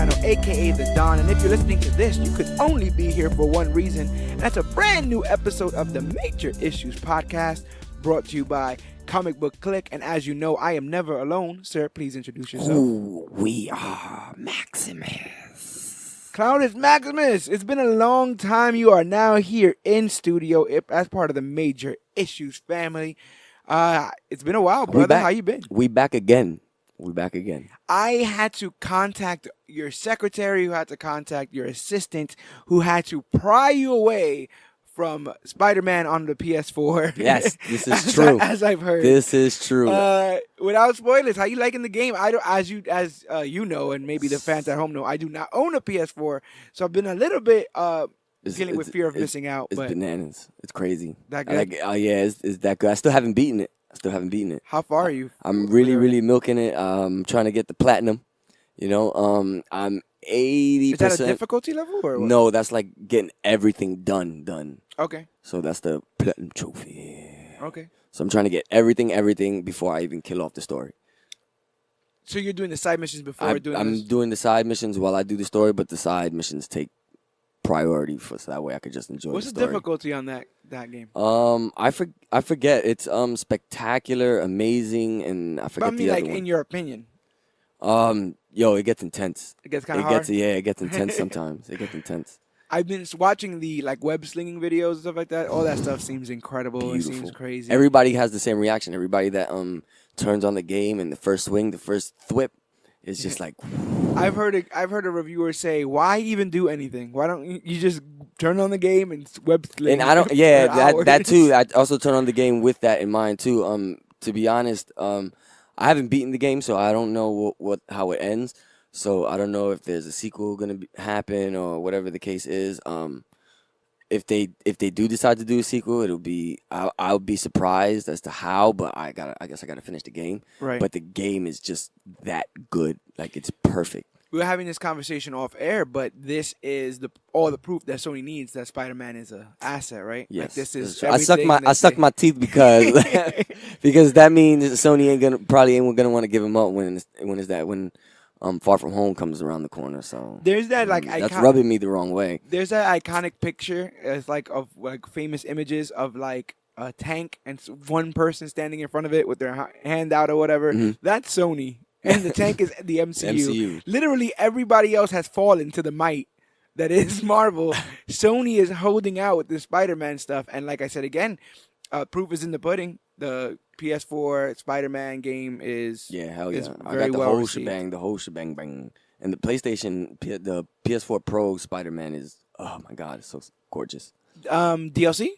Soprano, aka The Don, and if you're listening to this, you could only be here for one reason, and that's a brand new episode of the Major Issues Podcast, brought to you by ComicBook Clique, and as you know, I am never alone. Sir, please introduce yourself. Ooh, we are Maximus. Clown is Maximus. It's been a long time. You are now here in studio as part of the Major Issues family. It's been a while, brother. How you been? We back again. We back again. I had to contact your secretary, who had to contact your assistant, who had to pry you away from Spider-Man on the PS4. Yes, this is true. As I've heard. This is true. Without spoilers, how you liking the game? I don't, as you know, and maybe the fans at home know, I do not own a PS4, so I've been a little bit dealing with fear of missing out. It's bananas. It's crazy. That good? Yeah, it's that good. I still haven't beaten it. How far are you? I'm really milking it. I'm trying to get the platinum. You know, I'm 80%. Is that a difficulty level or what? No, that's like getting everything done. Okay. So that's the platinum trophy. Okay. So I'm trying to get everything before I even kill off the story. So you're doing the side missions before doing this? I'm doing the side missions while I do the story, but the side missions take priority so that way I could just enjoy the story. What's the difficulty on that game? I forget. It's spectacular, amazing, and I forget the other one. In your opinion. It gets intense. It gets kind of hard? It gets intense sometimes. It gets intense. I've been watching the web slinging videos and stuff like that. All that stuff seems incredible. Beautiful. It seems crazy. Everybody has the same reaction. Everybody that turns on the game and the first swing, the first thwip, is just like. I've heard a reviewer say, "Why even do anything? Why don't you just turn on the game and web sling?" And I don't. Yeah, that too. I also turn on the game with that in mind too. To be honest, I haven't beaten the game, so I don't know how it ends. So I don't know if there's a sequel gonna happen or whatever the case is. If they do decide to do a sequel, it'll be I'll be surprised as to how. But I guess I gotta finish the game. Right. But the game is just that good. Like it's perfect. We were having this conversation off air, but this is all the proof that Sony needs that Spider-Man is an asset, right? Yes. Like this is. I suck my teeth because because that means Sony probably ain't gonna want to give him up when Far From Home comes around the corner. So there's that that's rubbing me the wrong way. There's that iconic picture, it's of famous images of like a tank and one person standing in front of it with their hand out or whatever. Mm-hmm. That's Sony. And the tank is the MCU. Literally everybody else has fallen to the might that is Marvel. Sony is holding out with the Spider-Man stuff. And like I said again, proof is in the pudding. The PS4 Spider-Man game is hell yeah. very I got the well whole received. shebang bang. And the PlayStation, the PS4 Pro Spider-Man is, oh my God, it's so gorgeous. DLC?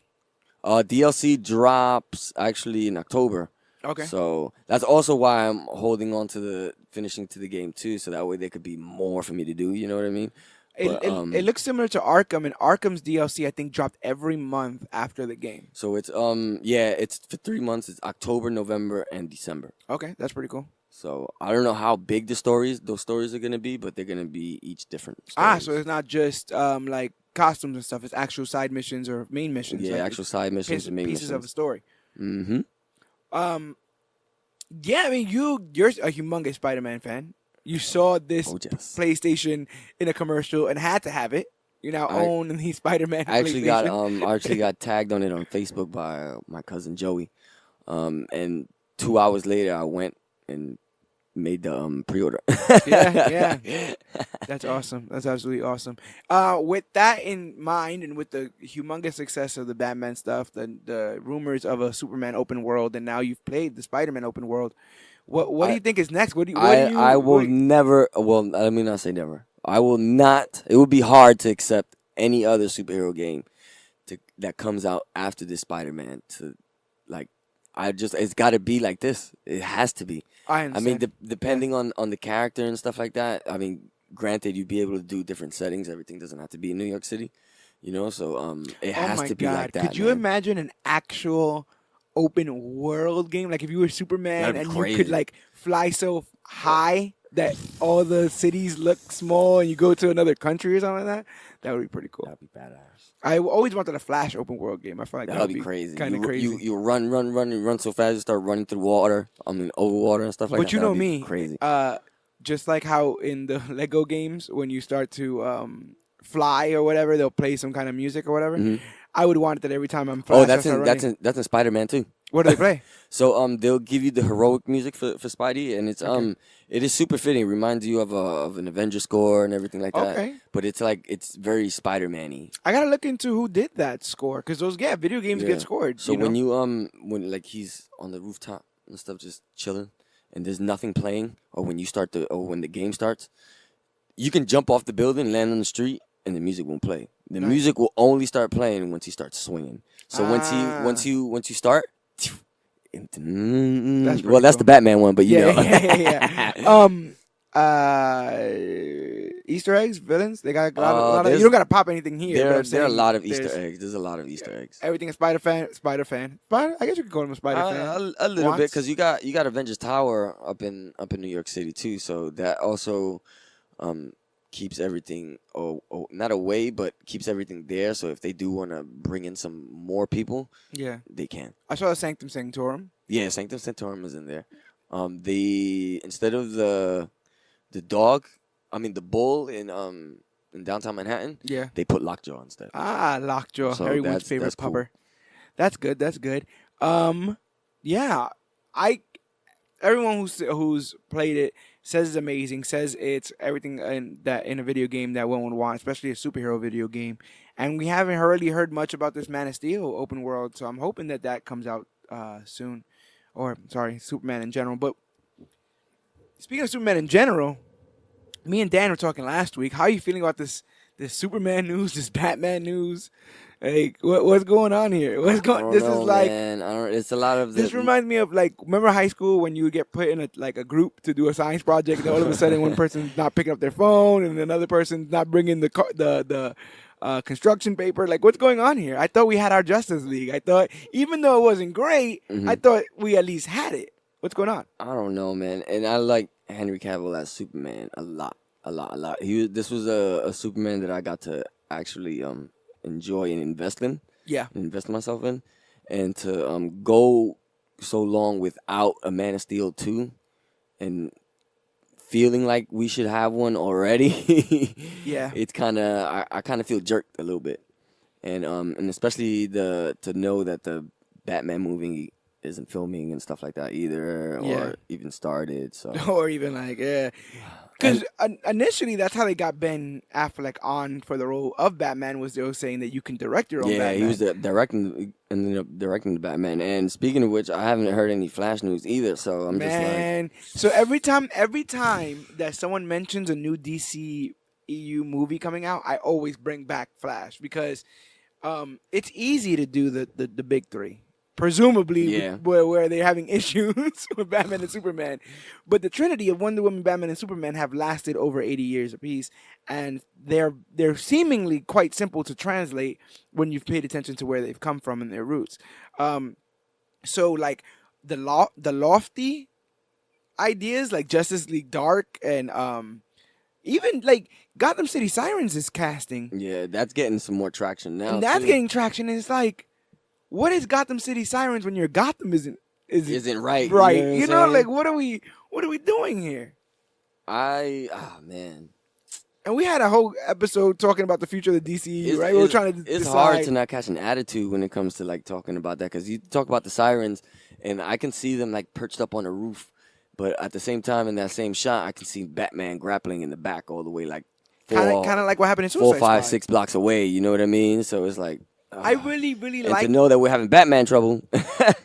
DLC drops actually in October. Okay. So that's also why I'm holding on to finishing the game too, so that way there could be more for me to do. You know what I mean? It looks similar to Arkham, and Arkham's DLC I think dropped every month after the game. So it's it's for 3 months. It's October, November, and December. Okay, that's pretty cool. So I don't know how big those stories are gonna be, but they're gonna be each different stories. So it's not just like costumes and stuff. It's actual side missions or main missions. Yeah, like actual side missions and main pieces missions. of a story. Mm-hmm. Yeah, I mean you're a humongous Spider-Man fan. You saw this PlayStation in a commercial and had to have it. You now own the Spider-Man. I actually got tagged on it on Facebook by my cousin Joey, and 2 hours later I went and made the pre-order. yeah, that's awesome. That's absolutely awesome. With that in mind, and with the humongous success of the Batman stuff, the rumors of a Superman open world, and now you've played the Spider-Man open world. What do you think is next? I will never. Well, let me not say never. I will not. It would be hard to accept any other superhero game that comes out after this Spider-Man. It's got to be like this. It has to be. I understand. mean, depending on the character and stuff like that. I mean, granted, you'd be able to do different settings. Everything doesn't have to be in New York City, So it has to be like that. Could you imagine an actual open world game? Like if you were Superman and you could fly so high that all the cities look small and you go to another country or something like that? That would be pretty cool. That'd be badass. I always wanted a Flash open world game. I feel like that'd be crazy. Kind of crazy. You run so fast, you start running through water. Over water and stuff like that. But you know me. Crazy. just like how in the Lego games when you start to fly or whatever, they'll play some kind of music or whatever. Mm-hmm. I would want it that every time I'm Oh, Flash, I start running. that's in Spider-Man too. What do they play? So they'll give you the heroic music for Spidey, and it's Okay. it is super fitting. It reminds you of an Avenger score and everything like that. Okay. But it's very Spider-Man-y. I gotta look into who did that score because those video games get scored. So when you when like he's on the rooftop and stuff just chilling and there's nothing playing, or when the game starts, you can jump off the building, land on the street, and the music won't play. The music will only start playing once he starts swinging. So once you start, that's the Batman one, but you know. Easter eggs, villains. They got a lot of. You don't gotta pop anything here. There are a lot of Easter eggs. There's a lot of Easter eggs. Everything a Spider fan. I guess you could call him a Spider fan. A little bit, because you got Avengers Tower up in New York City too. So that also keeps everything not away, but keeps everything there. So if they do want to bring in some more people, they can. I saw the Sanctum Sanctorum. Yeah, Sanctum Sanctorum is in there. Instead of the bull in downtown Manhattan, they put Lockjaw instead. Lockjaw, so everyone's favorite pupper. Cool. That's good. That's good. Everyone who's played it says it's amazing. Says it's everything in a video game that one would want, especially a superhero video game. And we haven't really heard much about this Man of Steel open world, so I'm hoping that comes out soon. Or Superman in general. But speaking of Superman in general, me and Dan were talking last week. How are you feeling about this Superman news, this Batman news? Like, what's going on here? What's going? This is like, man. It's a lot of. This reminds me of remember high school when you would get put in a group to do a science project, and all of a sudden one person's not picking up their phone, and another person's not bringing the construction paper. Like, what's going on here? I thought we had our Justice League. I thought, even though it wasn't great, I thought we at least had it. What's going on? I don't know, man. And I like Henry Cavill as Superman a lot. This was a Superman that I got to actually enjoy and invest in. Yeah. Invest myself in. And to go so long without a Man of Steel 2 and feeling like we should have one already. Yeah. It's I kind of feel jerked a little bit. And especially to know that the Batman movie isn't filming and stuff like that either, or even started. So or even because initially that's how they got Ben Affleck on for the role of Batman, was they were saying that you can direct your own Batman. Yeah, he was directing the Batman. And speaking of which, I haven't heard any Flash news either, so I'm just like... So every time that someone mentions a new DC EU movie coming out, I always bring back Flash, because it's easy to do the big three. Presumably, where they're having issues with Batman and Superman. But the trinity of Wonder Woman, Batman, and Superman have lasted over 80 years apiece, and they're seemingly quite simple to translate when you've paid attention to where they've come from and their roots. So like the lofty ideas like Justice League Dark and even like Gotham City Sirens is casting. Yeah, that's getting some more traction now. And that's getting traction, and it's like, what is Gotham City Sirens when your Gotham isn't right? Right. You know like what are we doing here? Man. And we had a whole episode talking about the future of the DCU, right? We were trying to It's decide. hard to not catch an attitude when it comes to like talking about that, because you talk about the Sirens, and I can see them like perched up on a roof, but at the same time in that same shot, I can see Batman grappling in the back all the way like kind of like what happened in Suicide 4, 5, 6 blocks away. You know what I mean? So it's like. I really and like to know that we're having Batman trouble.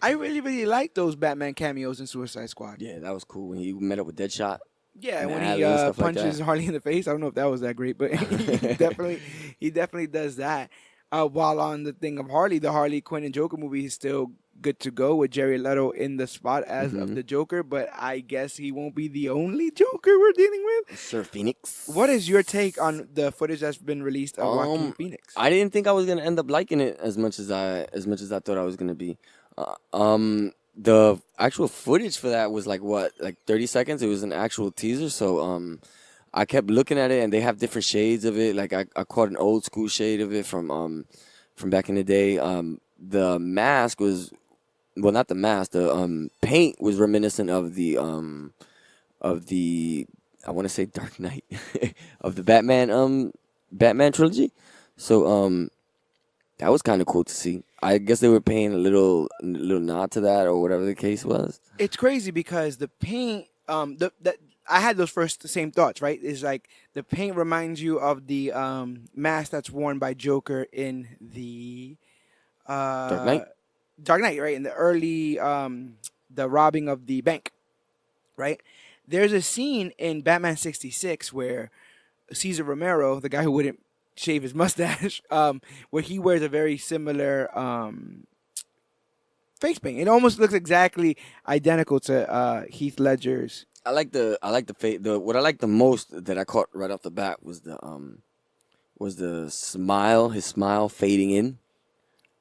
I really like those Batman cameos in Suicide Squad. Yeah, that was cool when he met up with Deadshot. Yeah, when he punches Harley in the face. I don't know if that was that great, but he definitely does that. While on the thing of Harley, the Harley Quinn and Joker movie is still good to go with Jared Leto in the spot as of the Joker, but I guess he won't be the only Joker we're dealing with. Sir Phoenix. What is your take on the footage that's been released of Joaquin Phoenix? I didn't think I was gonna end up liking it as much as I thought I was gonna be. The actual footage for that was like 30 seconds. It was an actual teaser, so I kept looking at it, and they have different shades of it. Like I caught an old school shade of it from back in the day. The mask was. Well, not the mask. The paint was reminiscent of the I want to say Dark Knight of the Batman trilogy. So that was kind of cool to see. I guess they were paying a little nod to that, or whatever the case was. It's crazy because the paint, I had those same thoughts, right? It's like the paint reminds you of the mask that's worn by Joker in the Dark Knight. Dark Knight, right? In the early the robbing of the bank, right? There's a scene in Batman 66 where Cesar Romero, the guy who wouldn't shave his mustache, where he wears a very similar face paint. It almost looks exactly identical to Heath Ledger's. I like the what I like the most that I caught right off the bat was the smile, his smile fading in,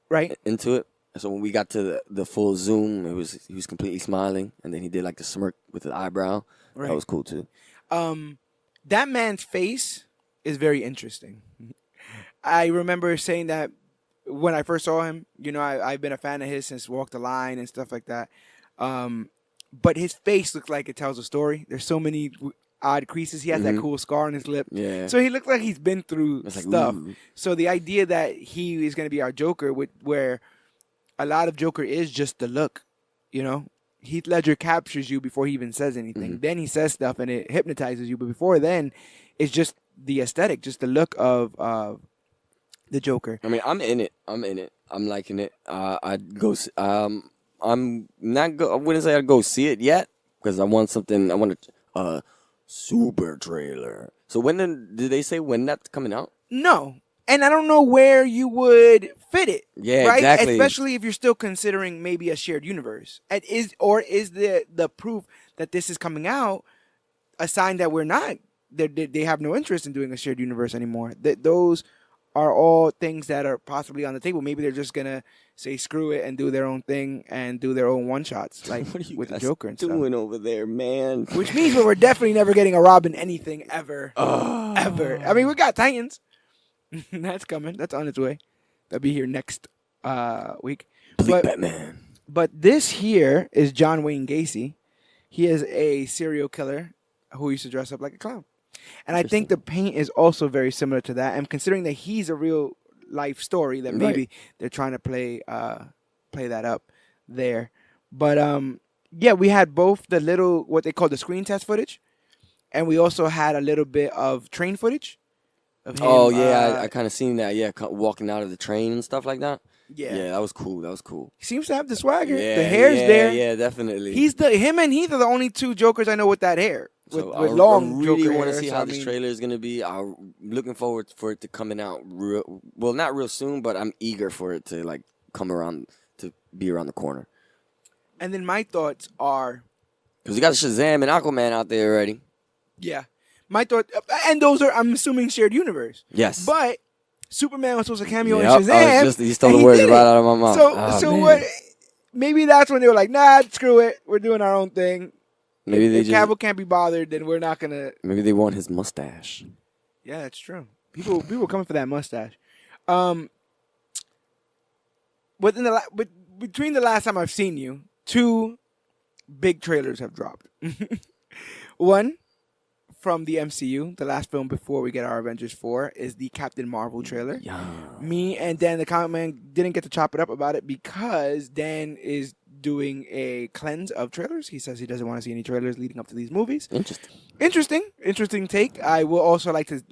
right into it. So when we got to the full zoom, he was completely smiling, and then he did like the smirk with the eyebrow. Right. That was cool too. That man's face is very interesting. I remember saying that when I first saw him. You know, I've been a fan of his since Walk the Line and stuff like that. But his face looks like it tells a story. There's so many odd creases. He has that cool scar on his lip. Yeah. So he looks like he's been through stuff. Ooh. So the idea that he is going to be our Joker, where a lot of Joker is just the look, you know. Heath Ledger captures you before he even says anything. Then he says stuff and it hypnotizes you. But before then, it's just the aesthetic, just the look of the Joker. I mean, I'm in it. I'm liking it. I'd go. I'm not. I wouldn't say I'd go see it yet because I want something. I want a super trailer. So did they say when that's coming out? No. And I don't know where you would fit it. Yeah, right? Exactly. Especially if you're still considering maybe a shared universe. Is the proof that this is coming out a sign that we're not? They have no interest in doing a shared universe anymore. Those are all things that are possibly on the table. Maybe they're just gonna say screw it and do their own thing and do their own one shots, like with the Joker and stuff. What are you doing over there, man? Which means we're definitely never getting a Robin anything ever, ever. I mean, we got Titans. That's coming. That's on its way. That'll be here next week. Batman. But this here is John Wayne Gacy. He is a serial killer who used to dress up like a clown. And I think the paint is also very similar to that. And considering that he's a real life story, that maybe they're trying to play that up there. But yeah, we had both the little, what they call the screen test footage, and we also had a little bit of train footage. Of him, I kind of seen that. Yeah, walking out of the train and stuff like that. Yeah, that was cool. He seems to have the swagger. The hair's there. Yeah, definitely. Him and Heath are the only two Jokers I know with that hair. With long Joker hair. I really want to see how this trailer is going to be. I'm looking forward for it to coming out not real soon, but I'm eager for it to come around, to be around the corner. And then my thoughts are, because we got Shazam and Aquaman out there already. Yeah. My thought, and those are, I'm assuming, shared universe. Yes. But Superman was supposed to cameo in Shazam. He stole the words right out of my mouth. So what? Maybe that's when they were like, nah, screw it. We're doing our own thing. Maybe if Cavill can't be bothered, then we're not gonna. Maybe they want his mustache. Yeah, that's true. People coming for that mustache. Between the last time I've seen you, 2 big trailers have dropped. One from the MCU, the last film before we get our Avengers 4, is the Captain Marvel trailer. Yeah. Me and Dan the Comic Man didn't get to chop it up about it because Dan is doing a cleanse of trailers. He says he doesn't want to see any trailers leading up to these movies. Interesting take. I will also like to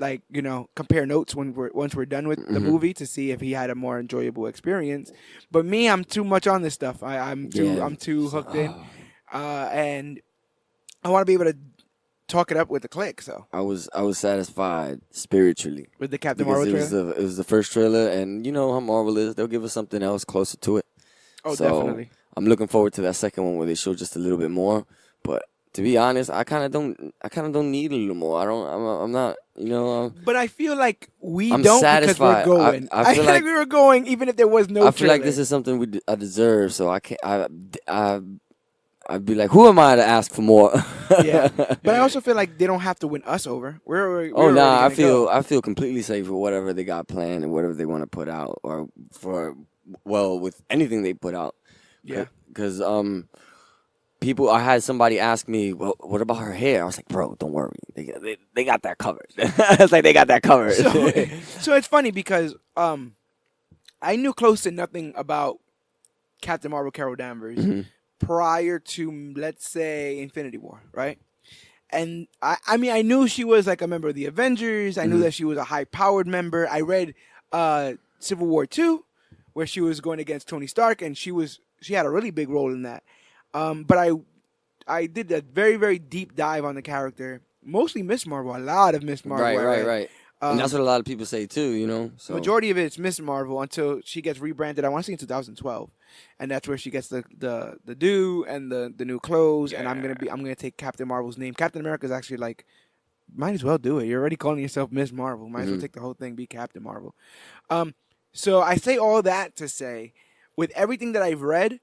compare notes once we're done with the movie to see if he had a more enjoyable experience. But me, I'm too much on this stuff. I'm too hooked in, and I want to be able to talk it up with the clique. So I was satisfied spiritually with the Captain Marvel trailer. It was the first trailer, and you know how Marvel is. They'll give us something else closer to it. Oh, so definitely. I'm looking forward to that second one where they show just a little bit more. But to be honest, I kind of don't need a little more. I'm not. But I feel like I'm don't satisfied. Because we're going. I feel like we were going even if there was no. I feel like this is something I deserve. So I can't. I'd be like, who am I to ask for more? Yeah, but I also feel like they don't have to win us over. I feel completely safe with whatever they got planned and whatever they want to put out, or with anything they put out. Yeah, because I had somebody ask me, well, what about her hair? I was like, bro, don't worry. They got that covered. It's like they got that covered. So it's funny because I knew close to nothing about Captain Marvel Carol Danvers prior to, let's say, Infinity War, right? And I mean, I knew she was like a member of the Avengers. I knew that she was a high-powered member. I read Civil War 2, where she was going against Tony Stark, and she had a really big role in that. But I did a very, very deep dive on the character, mostly Miss Marvel, a lot of Miss Marvel. Right. And that's what a lot of people say too, you know. So majority of it's Miss Marvel until she gets rebranded. I want to say in 2012, and that's where she gets the do and the new clothes. Yeah. And I'm gonna take Captain Marvel's name. Captain America is actually like, might as well do it. You're already calling yourself Miss Marvel. Might as well take the whole thing, be Captain Marvel. So I say all that to say, with everything that I've read,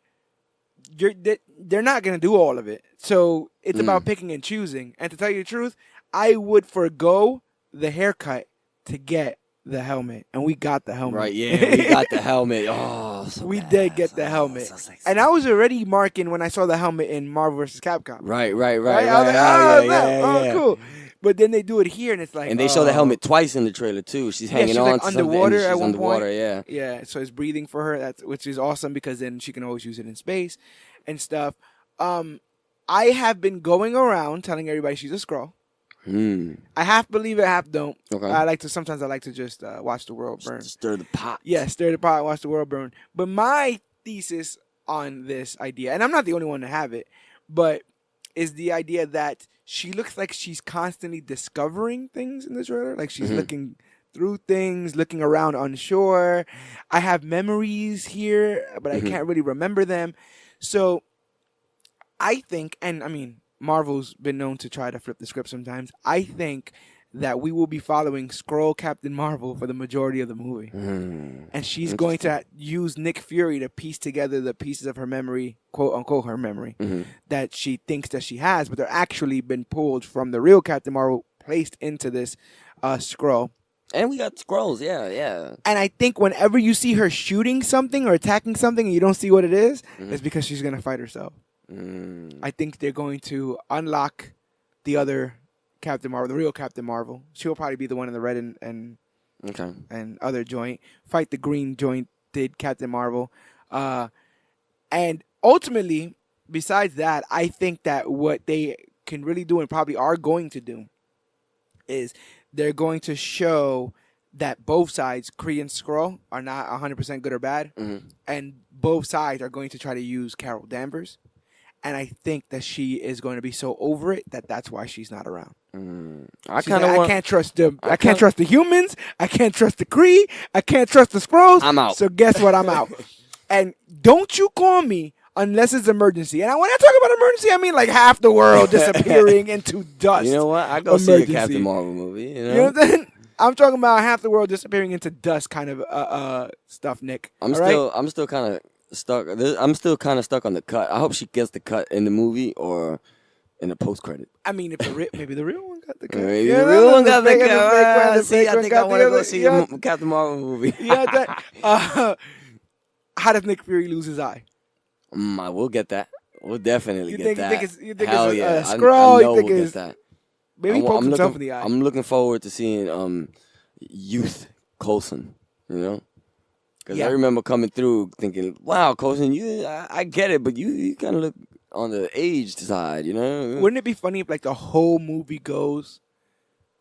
they're not gonna do all of it. So it's about picking and choosing. And to tell you the truth, I would forgo the haircut to get the helmet, and we got the helmet. Right, yeah, we got the helmet. Oh, so we did get the helmet, and I was already marking when I saw the helmet in Marvel vs. Capcom. Right. I was like, cool. But then they do it here, and it's like, and they show the helmet twice in the trailer too. She's hanging on like to underwater something. At one underwater, point. Yeah. So it's breathing for her, which is awesome because then she can always use it in space and stuff. I have been going around telling everybody she's a Skrull. I half believe it, half don't. Okay. Sometimes I like to just watch the world burn. Just stir the pot. Yeah, stir the pot, watch the world burn. But my thesis on this idea, and I'm not the only one to have it, but is the idea that she looks like she's constantly discovering things in the trailer. Like she's looking through things, looking around unsure. I have memories here, but I can't really remember them. So I think, and I mean, Marvel's been known to try to flip the script sometimes. I think that we will be following Skrull Captain Marvel for the majority of the movie. And she's going to use Nick Fury to piece together the pieces of her memory, quote unquote her memory, that she thinks that she has, but they're actually been pulled from the real Captain Marvel, placed into this Skrull. And we got Skrulls, yeah. And I think whenever you see her shooting something or attacking something and you don't see what it is, it's because she's going to fight herself. I think they're going to unlock the other Captain Marvel, the real Captain Marvel. She'll probably be the one in the red and other joint. Fight the green jointed Captain Marvel. And ultimately, besides that, I think that what they can really do and probably are going to do is they're going to show that both sides, Kree and Skrull, are not 100% good or bad. And both sides are going to try to use Carol Danvers. And I think that she is going to be so over it that that's why she's not around. I can't trust the humans. I can't trust the Kree. I can't trust the Skrulls. I'm out. So guess what? I'm out. And don't you call me unless it's emergency. And when I talk about emergency, I mean like half the world disappearing into dust. You know what? I go see a Captain Marvel movie. You know what I'm saying? I'm talking about half the world disappearing into dust kind of stuff, Nick. I'm still kind of stuck. I'm still kind of stuck on the cut. I hope she gets the cut in the movie or in the post credit. I mean, if maybe the real one got the cut. Maybe the real one got the cut. See, I think I want to go see a Captain Marvel movie. How does Nick Fury lose his eye? We'll get that. We'll definitely get that. You think it's a Skrull? You think it's that? Maybe he pokes himself in the eye. I'm looking forward to seeing Youth Coulson. You know. Because I remember coming through thinking, wow, Coulson, I get it, but you kind of look on the aged side, you know? Wouldn't it be funny if, like, the whole movie goes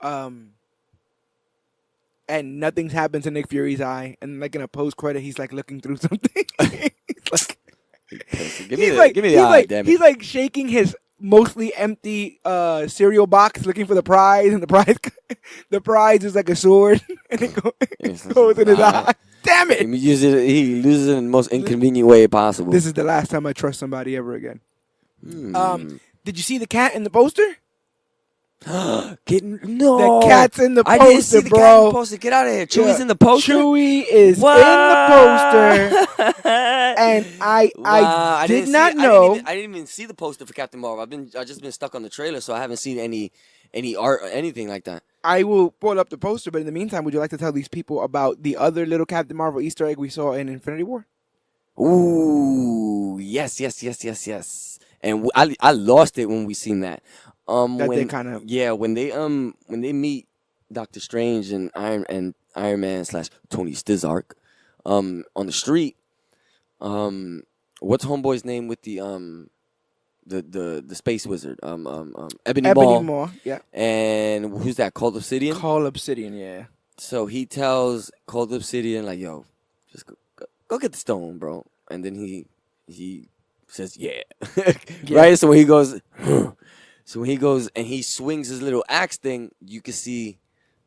and nothing's happened to Nick Fury's eye, and, like, in a post-credit, he's, like, looking through something? Give me the eye, damn it. He's, like, shaking his mostly empty cereal box looking for the prize, and the prize is, like, a sword, and it goes in his eye. Damn it! He loses it in the most inconvenient way possible. This is the last time I trust somebody ever again. Did you see the cat in the poster? No. The cat's in the poster, I didn't see the bro. cat in the poster. Get out of here. Chewie's in the poster? Chewie is in the poster. And I did not know. I didn't even see the poster for Captain Marvel. I've just been stuck on the trailer, so I haven't seen any art or anything like that. I will pull up the poster, but in the meantime, would you like to tell these people about the other little Captain Marvel Easter egg we saw in Infinity War? Ooh, yes. and I lost it when we seen that. That when they kind of when they meet Doctor Strange and Iron Man / Tony Stark, on the street. What's homeboy's name with the space wizard? Ebony Maw. Maw, yeah. And who's that? Cold Obsidian. Cold Obsidian, yeah. So he tells Cold Obsidian like, "Yo, just go get the stone, bro." And then he says, "Yeah." Yeah. Right. So when he goes, and he swings his little axe thing, you can see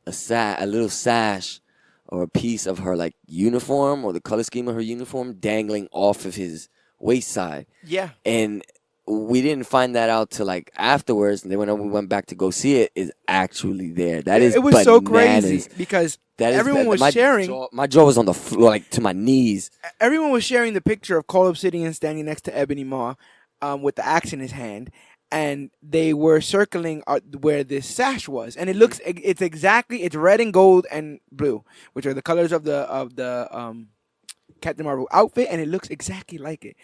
a little sash or a piece of her like uniform or the color scheme of her uniform dangling off of his waist side. Yeah. And we didn't find that out till like afterwards, and then when we went back to go see it, is actually there. That is, it was bananas. so crazy because everyone was sharing. My jaw was on the floor, like to my knees. Everyone was sharing the picture of Cold Obsidian standing next to Ebony Maw, with the axe in his hand, and they were circling where this sash was, and it's red and gold and blue, which are the colors of the Captain Marvel outfit, and it looks exactly like it.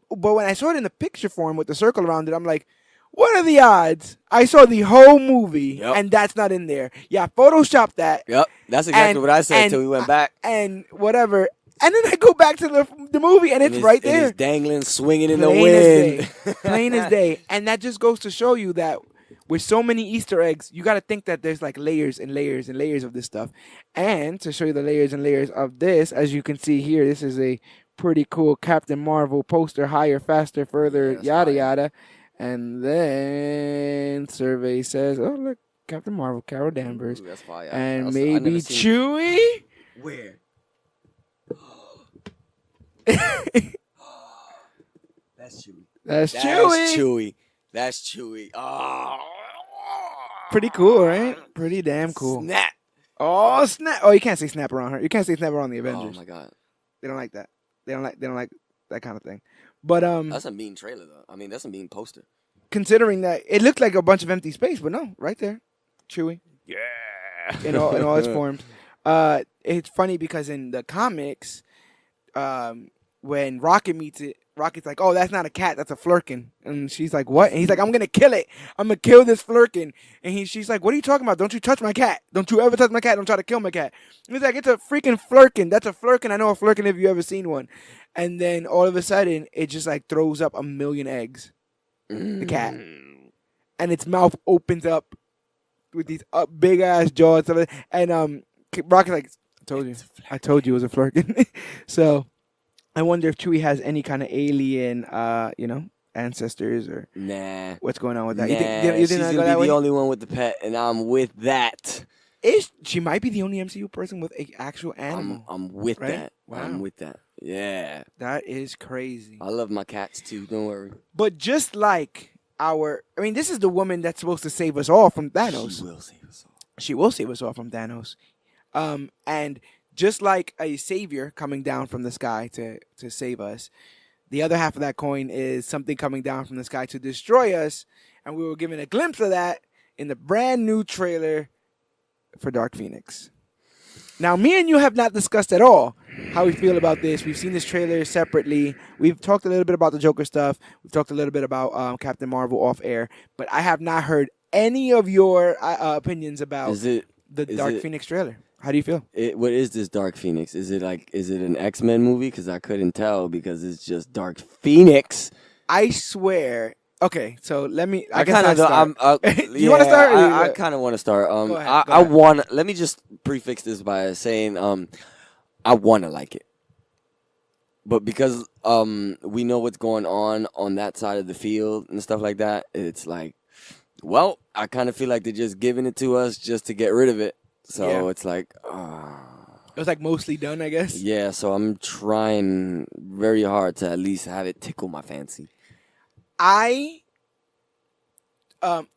But when I saw it in the picture form with the circle around it, I'm like, what are the odds? I saw the whole movie, and that's not in there. Yeah, Photoshop that. Yep, that's exactly what I said until we went back. And whatever. And then I go back to the movie, and it's right there. It's dangling, swinging in the wind. Plain as day. And that just goes to show you that with so many Easter eggs, you got to think that there's like layers and layers and layers of this stuff. And to show you the layers and layers of this, as you can see here, this is a pretty cool Captain Marvel poster, higher, faster, further, yada, yada. And then survey says, oh, look, Captain Marvel, Carol Danvers. Ooh, that's fire. And maybe Chewie? Where? That's Chewie. That's Chewie. That's Chewie. Oh. Pretty cool, right? Pretty damn cool. Snap. Oh, snap. Oh, you can't say snap around her. You can't say snap around the Avengers. Oh, my God. They don't like that. They don't like that kind of thing. But that's a mean trailer though. I mean, that's a mean poster. Considering that it looked like a bunch of empty space, but no, right there, Chewie. Yeah. In all its forms. It's funny because in the comics, when Rocket meets it, Rocket's like, "Oh, that's not a cat, that's a flurkin." And she's like, "What?" And he's like, "I'm gonna kill it. I'm gonna kill this flurkin." And she's like, "What are you talking about? Don't you touch my cat? Don't you ever touch my cat? Don't try to kill my cat." And he's like, "It's a freaking flurkin. That's a flurkin. I know a flurkin if you ever seen one." And then all of a sudden, it just like throws up 1,000,000 eggs. The cat, and its mouth opens up with these big ass jaws. And Rocket's like, I told you it was a flurkin." So I wonder if Chewie has any kind of alien, ancestors or what's going on with that. Nah, you think she's gonna be the only one with the pet, and I'm with that. She might be the only MCU person with an actual animal. I'm with right? that. Wow. I'm with that. Yeah. That is crazy. I love my cats too. Don't worry. But just like this is the woman that's supposed to save us all from Thanos. She will save us all. She will save us all from Thanos. And just like a savior coming down from the sky to save us, the other half of that coin is something coming down from the sky to destroy us. And we were given a glimpse of that in the brand new trailer for Dark Phoenix. Now, me and you have not discussed at all how we feel about this. We've seen this trailer separately. We've talked a little bit about the Joker stuff. We've talked a little bit about Captain Marvel off air. But I have not heard any of your opinions about the Dark Phoenix trailer. How do you feel? What is this Dark Phoenix? Is it an XMen movie? Because I couldn't tell because it's just Dark Phoenix. I swear. Okay, so let me. I kind of. You want to start? I kind of want to start. Go ahead. want. Let me just prefix this by saying, I want to like it, but because we know what's going on that side of the field and stuff like that, it's like, well, I kind of feel like they're just giving it to us just to get rid of it. So it's like, it was like mostly done, I guess. Yeah, so I'm trying very hard to at least have it tickle my fancy.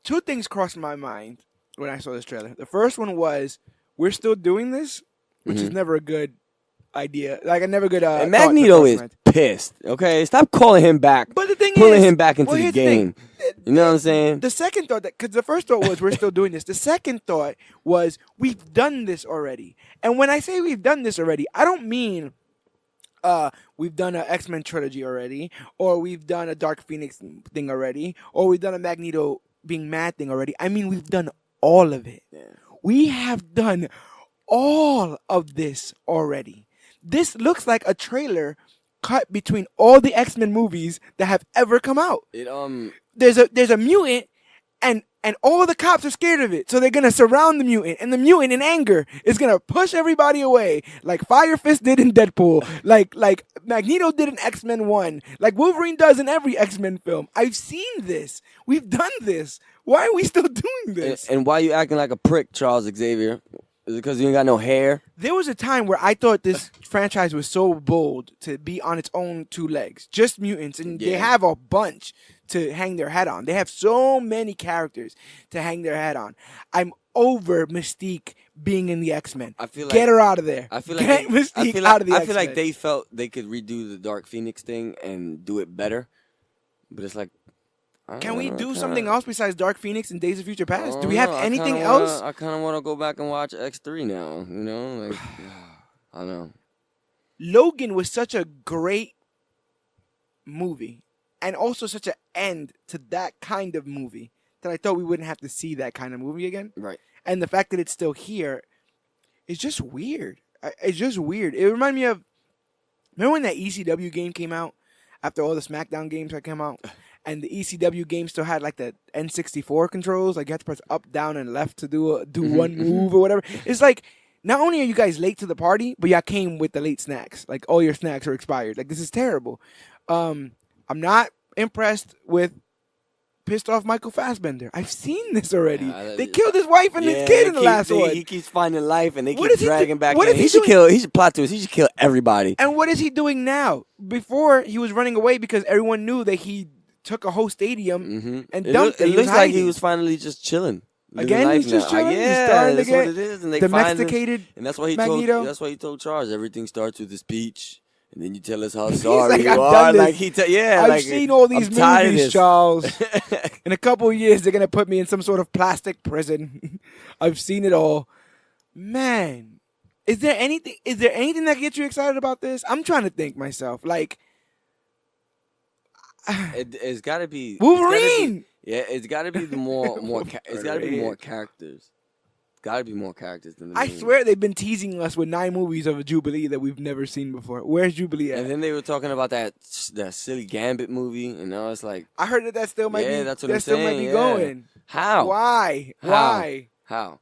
Two things crossed my mind when I saw this trailer. The first one was, we're still doing this, which is never a good idea. Like a never good. And Magneto is pissed. Okay, stop calling him back. But the thing pulling him back into the game. You know what I'm saying? The second thought, because the first thought was we're still doing this. The second thought was we've done this already. And when I say we've done this already, I don't mean we've done an X-Men trilogy already, or we've done a Dark Phoenix thing already, or we've done a Magneto being mad thing already. I mean, we've done all of it. Yeah. We have done all of this already. This looks like a trailer cut between all the X-Men movies that have ever come out. There's a mutant, and all the cops are scared of it, so they're gonna surround the mutant, and the mutant in anger is gonna push everybody away, like Fire Fist did in Deadpool, like Magneto did in X-Men 1, like Wolverine does in every X-Men film. I've seen this. We've done this. Why are we still doing this? And why you acting like a prick, Charles Xavier? Is it because you ain't got no hair? There was a time where I thought this franchise was so bold to be on its own two legs, just mutants, and they have a bunch to hang their hat on. They have so many characters to hang their hat on. I'm over Mystique being in the X-Men. I feel like, get her out of there. I feel like get Mystique out of the X-Men. I feel like they felt they could redo the Dark Phoenix thing and do it better, but it's like, can we do something else besides Dark Phoenix and Days of Future Past? Do we have anything else? I kind of want to go back and watch X3 now. You know, like I don't know. Logan was such a great movie, and also such an end to that kind of movie that I thought we wouldn't have to see that kind of movie again. Right. And the fact that it's still here is just weird. It's just weird. It reminded me of, remember when that ECW game came out after all the SmackDown games that came out? And the ECW game still had like the N64 controls, like you had to press up, down, and left to do one move or whatever. It's like, not only are you guys late to the party, but y'all came with the late snacks. Like all your snacks are expired. Like this is terrible. I'm not impressed with pissed off Michael Fassbender. I've seen this already. They killed his wife and his kid in the last one. He keeps finding life, and they keep dragging back. He should plot twist. He should kill everybody. And what is he doing now? Before he was running away because everyone knew that he took a whole stadium and dumped it. It looks like he was finally just chilling. Again, he's just chilling. Yeah, that's what it is. And they domesticated and that's why he Magneto. told. That's why he told Charles everything starts with a speech, and then you tell us how sorry you I've are. done Like this. I've like, seen all these movies, Charles. In a couple of years, they're gonna put me in some sort of plastic prison. I've seen it all, man. Is there anything that gets you excited about this? I'm trying to think myself. Like. It's got to be Wolverine. It's got to be more. It's got to be more characters. Got to be more characters than the I swear they've been teasing us with 9 movies of a Jubilee that we've never seen before. Where's Jubilee at? And then they were talking about that silly Gambit movie, and now it's like I heard that still might be. That's what I'm saying. Still might be going. How? Why? Why? How?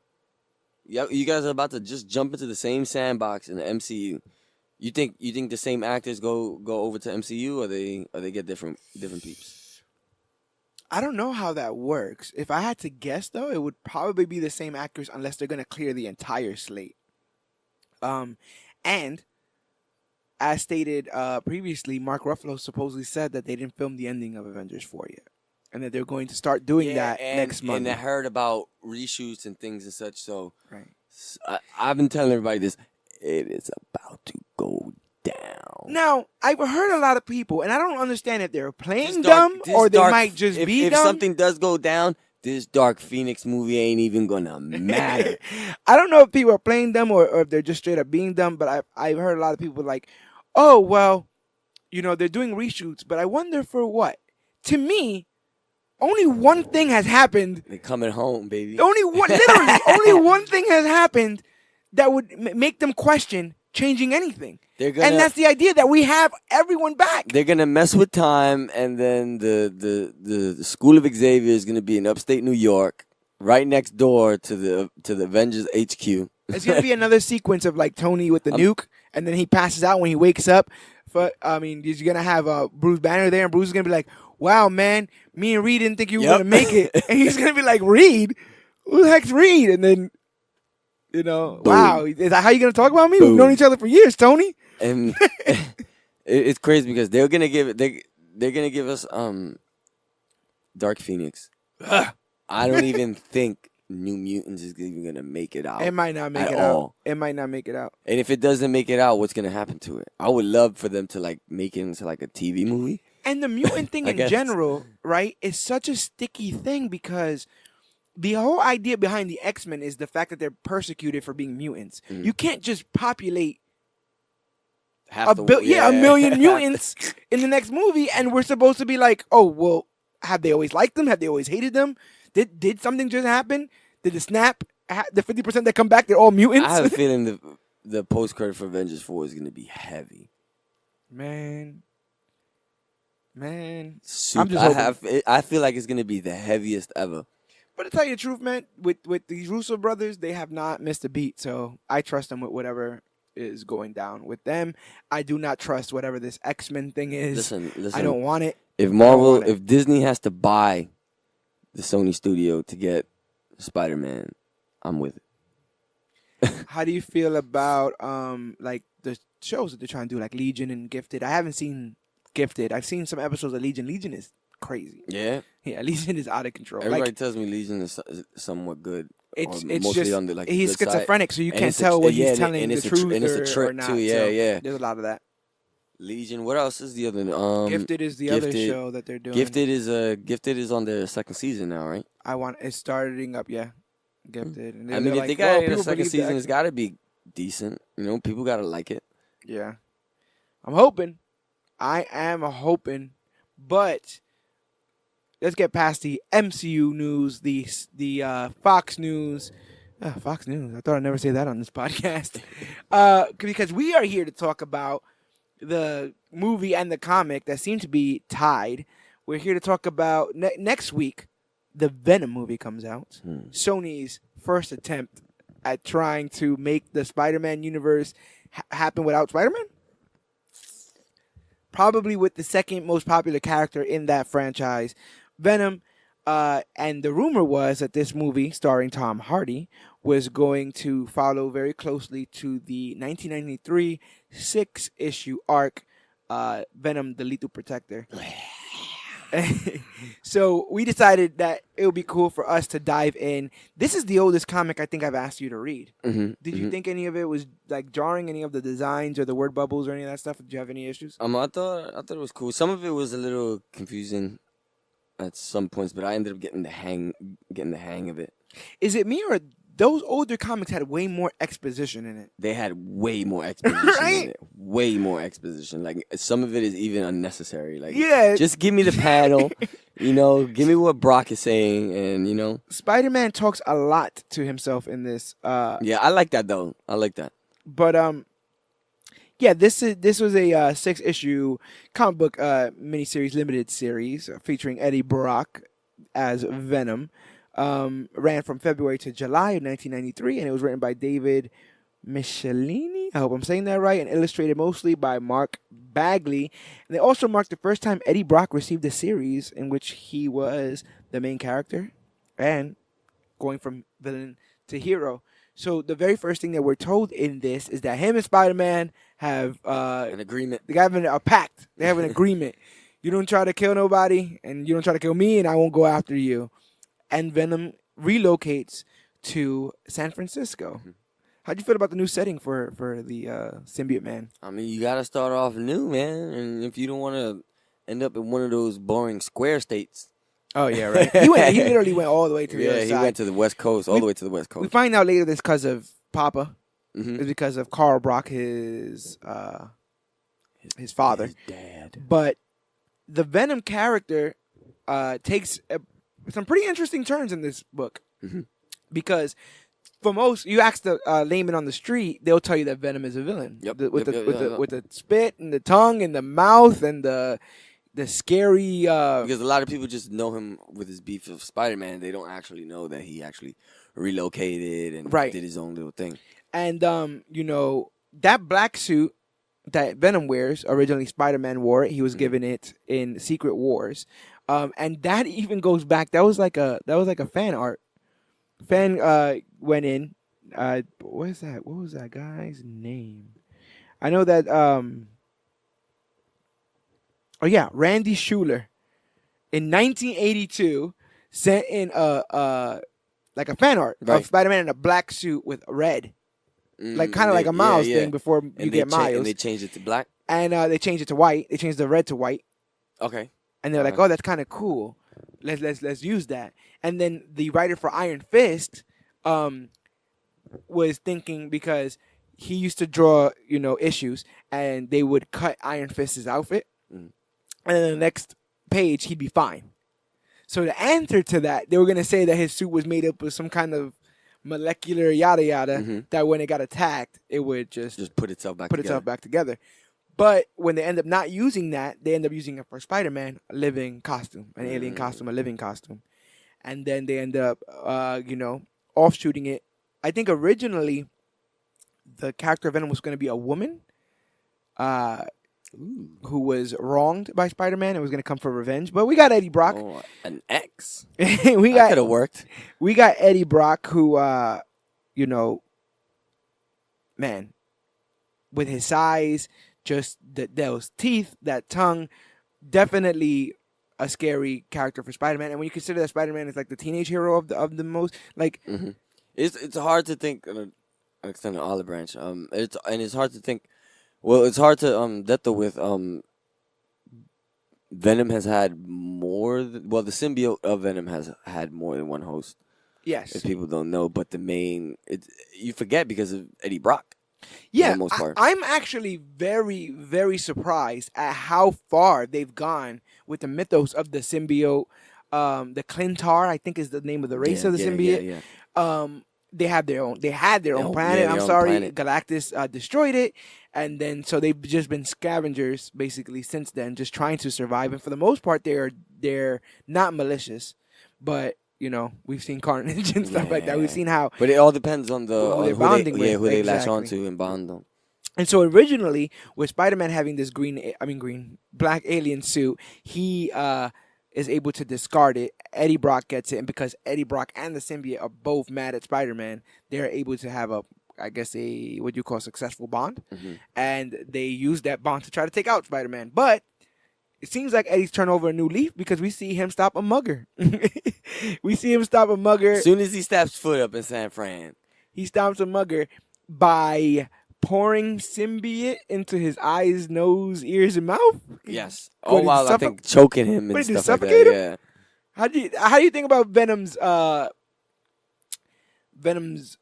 You guys are about to just jump into the same sandbox in the MCU. You think the same actors go over to MCU, or they get different peeps? I don't know how that works. If I had to guess, though, it would probably be the same actors unless they're gonna clear the entire slate. And as stated previously, Mark Ruffalo supposedly said that they didn't film the ending of Avengers 4 yet, and that they're going to start doing that next month. And I heard about reshoots and things and such. So right. I've been telling everybody this. It is about to go down. Now, I've heard a lot of people, and I don't understand if they're playing dumb or they might just be dumb. If something does go down, this Dark Phoenix movie ain't even gonna matter. I don't know if people are playing dumb or if they're just straight up being dumb, but I've heard a lot of people like, oh, well, they're doing reshoots, but I wonder for what? To me, only one thing has happened. They're coming home, baby. Literally, only one thing has happened that would make them question changing anything. And that's the idea that we have everyone back. They're gonna mess with time, and then the School of Xavier is gonna be in upstate New York, right next door to the Avengers HQ. It's gonna be another sequence of like Tony with the nuke, and then he passes out when he wakes up. He's gonna have Bruce Banner there, and Bruce is gonna be like, "Wow, man, me and Reed didn't think you were gonna make it," and he's gonna be like, "Reed, who the heck's Reed?" And then. Wow, is that how you gonna talk about me? Boom. We've known each other for years, Tony. And it's crazy because they're gonna give us Dark Phoenix. I don't even think New Mutants is even gonna make it out. It might not make it out. It might not make it out. And if it doesn't make it out, what's gonna happen to it? I would love for them to like make it into like a TV movie. And the mutant thing in general, right, is such a sticky thing because the whole idea behind the X-Men is the fact that they're persecuted for being mutants. You can't just populate a million mutants in the next movie, and we're supposed to be like, oh well, have they always liked them? Have they always hated them? Did something just happen? Did it snap? The 50% that come back, they're all mutants. I have a feeling the post credit for Avengers 4 is gonna be heavy. Man. Super, I feel like it's gonna be the heaviest ever. But to tell you the truth, man, with these Russo brothers, they have not missed a beat. So I trust them with whatever is going down with them. I do not trust whatever this XMen thing is. Listen. I don't want it. If Disney has to buy the Sony studio to get Spider-Man, I'm with it. How do you feel about like the shows that they're trying to do, like Legion and Gifted? I haven't seen Gifted. I've seen some episodes of Legion. Legion is crazy. Yeah, Legion is out of control. Everybody tells me Legion is somewhat good. It's mostly just on the, he's schizophrenic, side. So you can't tell what he's telling the truth and it's a trick or not. too. So Yeah. There's a lot of that. Legion. What else is the other? Gifted is the other show that they're doing. Gifted is on their second season now, right? It's starting up. Yeah, Gifted. And I mean, if they got a second season, it's got to be decent. You know, people got to like it. Yeah, I'm hoping. I am hoping, but let's get past the MCU news, the Fox news. Fox News. I thought I'd never say that on this podcast. Because we are here to talk about the movie and the comic that seem to be tied. We're here to talk about next week, the Venom movie comes out. Sony's first attempt at trying to make the Spider-Man universe happen without Spider-Man. Probably with the second most popular character in that franchise, Venom. And the rumor was that this movie, starring Tom Hardy, was going to follow very closely to the 1993 6-issue arc, Venom the Lethal Protector. So we decided that it would be cool for us to dive in. This is the oldest comic I think I've asked you to read. Did you think any of it was like jarring, any of the designs or the word bubbles or any of that stuff? Did you have any issues? I thought it was cool. Some of it was a little confusing at some points, but I ended up getting the hang of it. Is it me or those older comics had way more exposition in it? They had way more exposition right? in it. Way more exposition. Like, some of it is even unnecessary. Like, yeah. Just give me the panel, give me what Brock is saying, and, Spider-Man talks a lot to himself in this. Yeah, I like that, though. I like that. But, yeah, this was a 6-issue comic book miniseries, limited series, featuring Eddie Brock as Venom. Ran from February to July of 1993, and it was written by David Michelini. I hope I'm saying that right, and illustrated mostly by Mark Bagley. And they also marked the first time Eddie Brock received a series in which he was the main character and going from villain to hero. So the very first thing that we're told in this is that him and Spider-Man have an agreement. They have a pact. They have an agreement. You don't try to kill nobody, and you don't try to kill me, and I won't go after you. And Venom relocates to San Francisco. How'd you feel about the new setting for the Symbiote Man? I mean, you got to start off new, man. And if you don't want to end up in one of those boring square states. Oh, yeah, right. He literally went all the way to the other side. Yeah, he went to the West Coast, all the way to the West Coast. We find out later this because of Papa. Mm-hmm. It's because of Carl Brock, his father. His dad. But the Venom character takes some pretty interesting turns in this book. Mm-hmm. Because for most, you ask the layman on the street, they'll tell you that Venom is a villain. Yep. With the spit and the tongue and the mouth and the scary. Because a lot of people just know him with his beef of Spider-Man. They don't actually know that he actually relocated and did his own little thing. And that black suit that Venom wears, originally Spider-Man wore it. He was given it in Secret Wars. And that even goes back. That was like a fan art. Fan went in. What is that? What was that guy's name? I know that. Randy Schuler, in 1982, sent in like a fan art of Spider-Man in a black suit with red, like kind of like a Miles thing before you get Miles. And they changed it to black. And they changed it to white. They changed the red to white. Okay. And they're like, oh, that's kind of cool. Let's use that. And then the writer for Iron Fist was thinking, because he used to draw, issues, and they would cut Iron Fist's outfit, and then the next page he'd be fine. So the answer to that, they were gonna say that his suit was made up of some kind of molecular yada yada, that when it got attacked, it would just put itself back together. But when they end up not using that, they end up using it for Spider-Man, a living costume, an alien costume, a living costume, and then they end up, offshooting it. I think originally the character of Venom was going to be a woman who was wronged by Spider-Man and was going to come for revenge. But we got Eddie Brock. Oh, an ex. That could have worked. We got Eddie Brock who, man, with his size, just those teeth, that tongue, definitely a scary character for Spider-Man. And when you consider that Spider-Man is like the teenage hero of the most, like... It's hard to think an extended olive branch. It's hard to think. Well, it's hard to that with Venom has had more. The symbiote of Venom has had more than one host. Yes, if people don't know, but you forget because of Eddie Brock. Yeah, for the most part. I'm actually very, very surprised at how far they've gone with the mythos of the symbiote. The Clintar, I think, is the name of the race of the symbiote. They had their own planet. Planet. Galactus destroyed it, and then so they've just been scavengers basically since then, just trying to survive. And for the most part, they're not malicious, but we've seen carnage and stuff like that. We've seen how. But it all depends on who they latch on to and bond them. And so originally, with Spider-Man having this black alien suit, he is able to discard it. Eddie Brock gets it, and because Eddie Brock and the symbiote are both mad at Spider-Man, they're able to have what you call successful bond, and they use that bond to try to take out Spider-Man. But it seems like Eddie's turned over a new leaf because we see him stop a mugger. As soon as he steps foot up in San Fran, he stops a mugger by pouring symbiote into his eyes, nose, ears, and mouth. Yes. While I think choking him and stuff like that. Yeah. How do you think about Venom's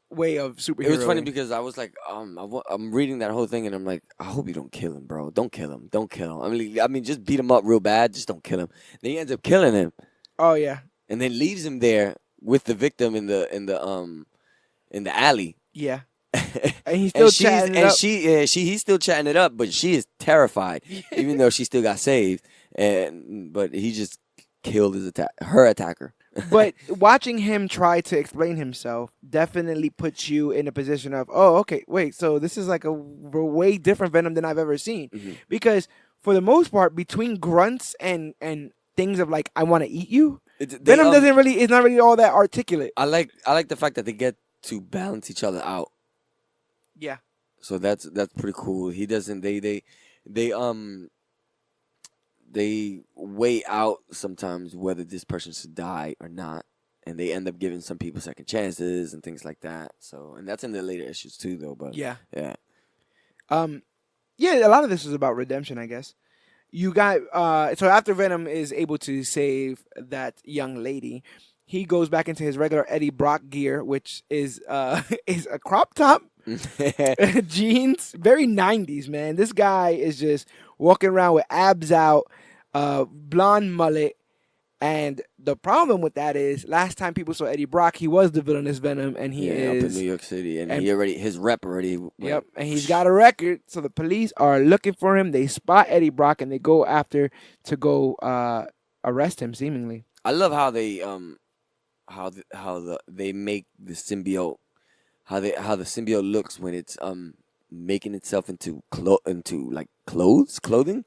way of superhero? It was funny because I was like, I'm reading that whole thing and I'm like, I hope you don't kill him, bro. Don't kill him. Don't kill him. I mean, just beat him up real bad. Just don't kill him. Then he ends up killing him. Oh yeah. And then leaves him there with the victim in the alley. Yeah. And he's still chatting it up. He's still chatting it up, but she is terrified, even though she still got saved. But he just killed her attacker. But watching him try to explain himself definitely puts you in a position of, oh, okay, wait, so this is like a way different Venom than I've ever seen. Because for the most part, between grunts and things of like, I want to eat you, Venom is not really all that articulate. I like the fact that they get to balance each other out. Yeah. So that's pretty cool. He doesn't. They weigh out sometimes whether this person should die or not, and they end up giving some people second chances and things like that. So, and that's in the later issues too, though. But yeah. A lot of this is about redemption, I guess. You got so after Venom is able to save that young lady, he goes back into his regular Eddie Brock gear, which is a crop top. Jeans, very 90s, man. This guy is just walking around with abs out, blonde mullet, and the problem with that is last time people saw Eddie Brock, he was the villainous Venom, and he is up in New York City, and his rep already. Yep, and he's got a record, so the police are looking for him. They spot Eddie Brock and they go after to go arrest him, seemingly. I love how they they make the symbiote. How the symbiote looks when it's making itself into clothing.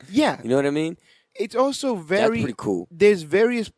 Yeah, you know what I mean. It's also that's pretty cool. There's various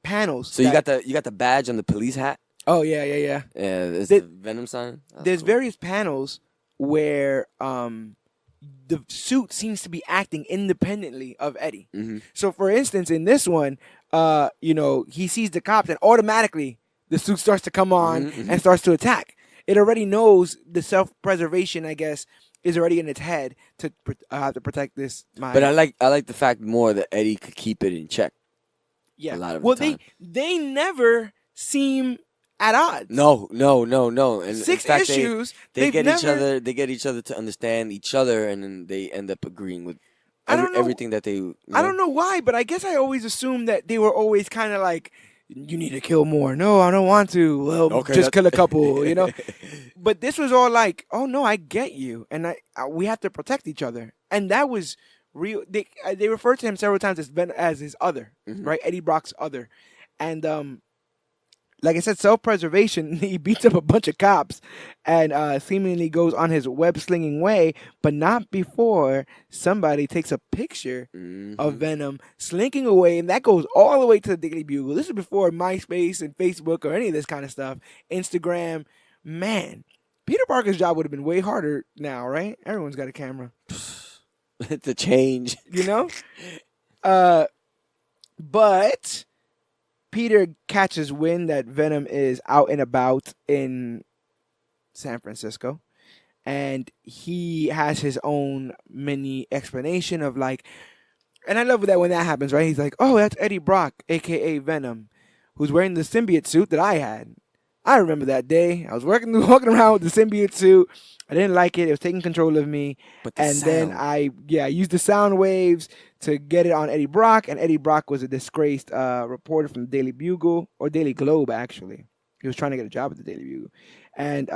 panels. So you got the badge on the police hat. Oh yeah. Yeah, it's the Venom sign. There's cool. Various panels where the suit seems to be acting independently of Eddie. So for instance, in this one, he sees the cops and automatically the suit starts to come on and starts to attack. It already knows the self-preservation, I guess, is already in its head to have to protect this mind. But I like the fact more that Eddie could keep it in check. Yeah. A lot of the time. They never seem at odds. No. And 6 in fact, issues. they get each other. They get each other to understand each other, and then they end up agreeing with everything that they. I don't know why, but I guess I always assumed that they were always kind of like, you need to kill more. No, I don't want to. Well, okay, just kill a couple, you know. But this was all like, oh no, I get you, and we have to protect each other, and that was real. They referred to him several times as his other, right? Eddie Brock's other, and like I said, self-preservation. He beats up a bunch of cops and seemingly goes on his web-slinging way, but not before somebody takes a picture of Venom slinking away, and that goes all the way to the Daily Bugle. This is before MySpace and Facebook or any of this kind of stuff. Instagram. Man, Peter Parker's job would have been way harder now, right? Everyone's got a camera. It's a change. You know? But Peter catches wind that Venom is out and about in San Francisco, and he has his own mini explanation of like, and I love that when that happens, right? He's like, oh, that's Eddie Brock, a.k.a. Venom, who's wearing the symbiote suit that I had. I remember that day. I was walking around with the symbiote suit. I didn't like it. It was taking control of me. Then I used the sound waves to get it on Eddie Brock, and Eddie Brock was a disgraced reporter from the Daily Bugle, or Daily Globe, actually. He was trying to get a job at the Daily Bugle. And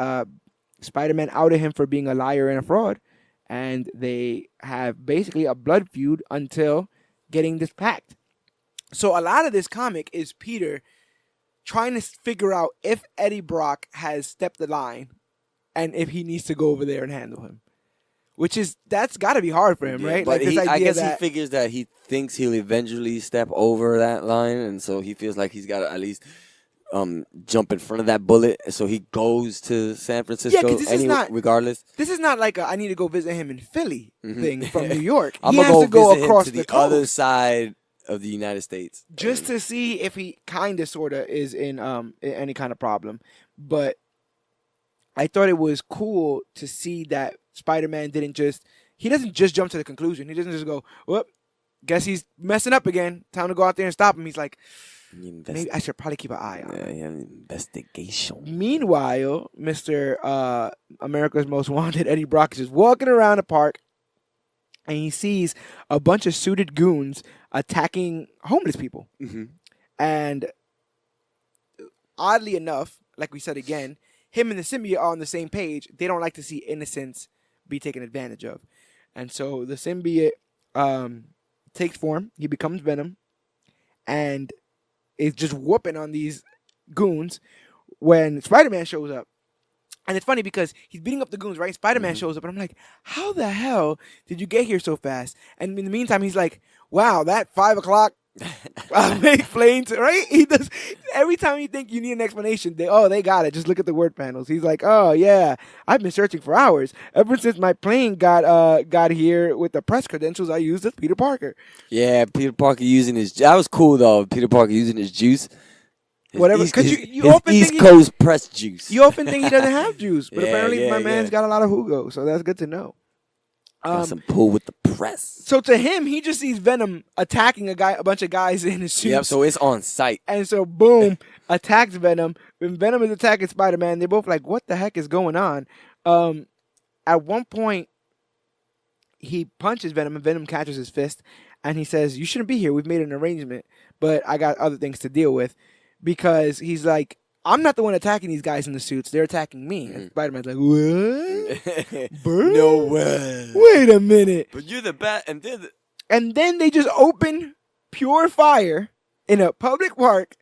Spider-Man outed him for being a liar and a fraud, and they have basically a blood feud until getting this pact. So a lot of this comic is Peter trying to figure out if Eddie Brock has stepped the line and if he needs to go over there and handle him. That's got to be hard for him, right? But like I guess he figures that he thinks he'll eventually step over that line, and so he feels like he's got to at least jump in front of that bullet. So he goes to San Francisco regardless. This is not like I need to go visit him in Philly thing from New York. I'm going to go across to the other side of the United States, just to see if he kind of sort of is in any kind of problem. But I thought it was cool to see that Spider-Man doesn't just jump to the conclusion. He doesn't just go, whoop, guess he's messing up again. Time to go out there and stop him. He's like, maybe I should probably keep an eye on him. Investigation. Meanwhile, Mr. America's Most Wanted, Eddie Brock, is just walking around the park, and he sees a bunch of suited goons attacking homeless people. And oddly enough, like we said again, him and the symbiote are on the same page. They don't like to see innocents be taken advantage of. And so the symbiote takes form. He becomes Venom and is just whooping on these goons when Spider-Man shows up. And it's funny because he's beating up the goons, right? Spider-Man shows up, and I'm like, how the hell did you get here so fast? And in the meantime, he's like, wow, that 5 o'clock explains, right? He does. Every time you think you need an explanation, they got it. Just look at the word panels. He's like, oh, yeah, I've been searching for hours. Ever since my plane got here with the press credentials I used as Peter Parker. Yeah, Peter Parker using that was cool, though. Peter Parker using his juice. Whatever, because you often East think Coast press juice. You often think he doesn't have juice, but apparently my man's got a lot of Hugo, so that's good to know. Got some pull with the press. So to him, he just sees Venom attacking a bunch of guys in his suits. Yep, so it's on sight. And so boom, attacks Venom. When Venom is attacking Spider-Man, they're both like, "What the heck is going on?" At one point, he punches Venom, and Venom catches his fist, and he says, "You shouldn't be here. We've made an arrangement, but I got other things to deal with." Because he's like, I'm not the one attacking these guys in the suits. They're attacking me. And Spider-Man's like, what? No way. Wait a minute. But you're the bat. And then they just open pure fire in a public park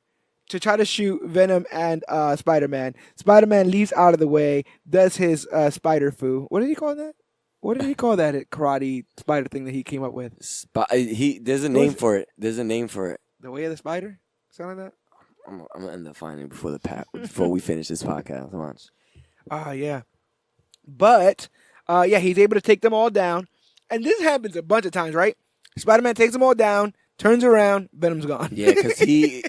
to try to shoot Venom and Spider-Man. Spider-Man leaves out of the way, does his spider foo. What did he call that? What did he call that karate spider thing that he came up with? There's a name for it. There's a name for it. The way of the spider? Something like that? I'm gonna end up finding it before we finish this podcast. Watch. Yeah. But he's able to take them all down, and this happens a bunch of times, right? Spider-Man takes them all down, turns around, Venom's gone. Yeah, because he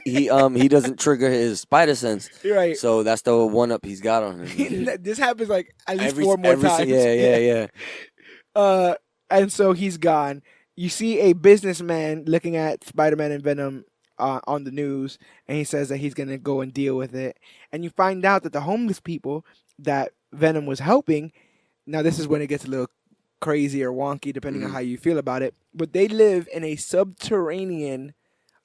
doesn't trigger his spider sense. Right. So that's the one up he's got on him. This happens like at least 4 more times. Yeah. And so he's gone. You see a businessman looking at Spider-Man and Venom on the news, and he says that he's gonna go and deal with it. And you find out that the homeless people that Venom was helping. Now this is when it gets a little crazy or wonky, depending on how you feel about it. But they live in a subterranean,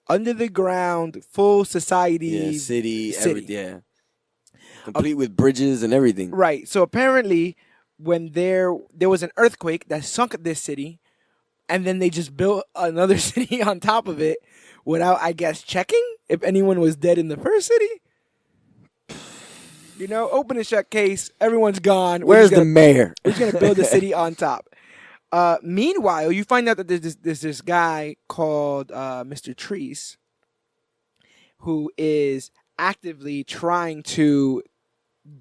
under the ground, full society city. Complete with bridges and everything. Right. So apparently, when there was an earthquake that sunk this city, and then they just built another city on top of it without, I guess, checking if anyone was dead in the first city. You know, open and shut case. Everyone's gone. Where's the mayor? We're just gonna build a city on top. Meanwhile, you find out that there's this guy called Mr. Treece, who is actively trying to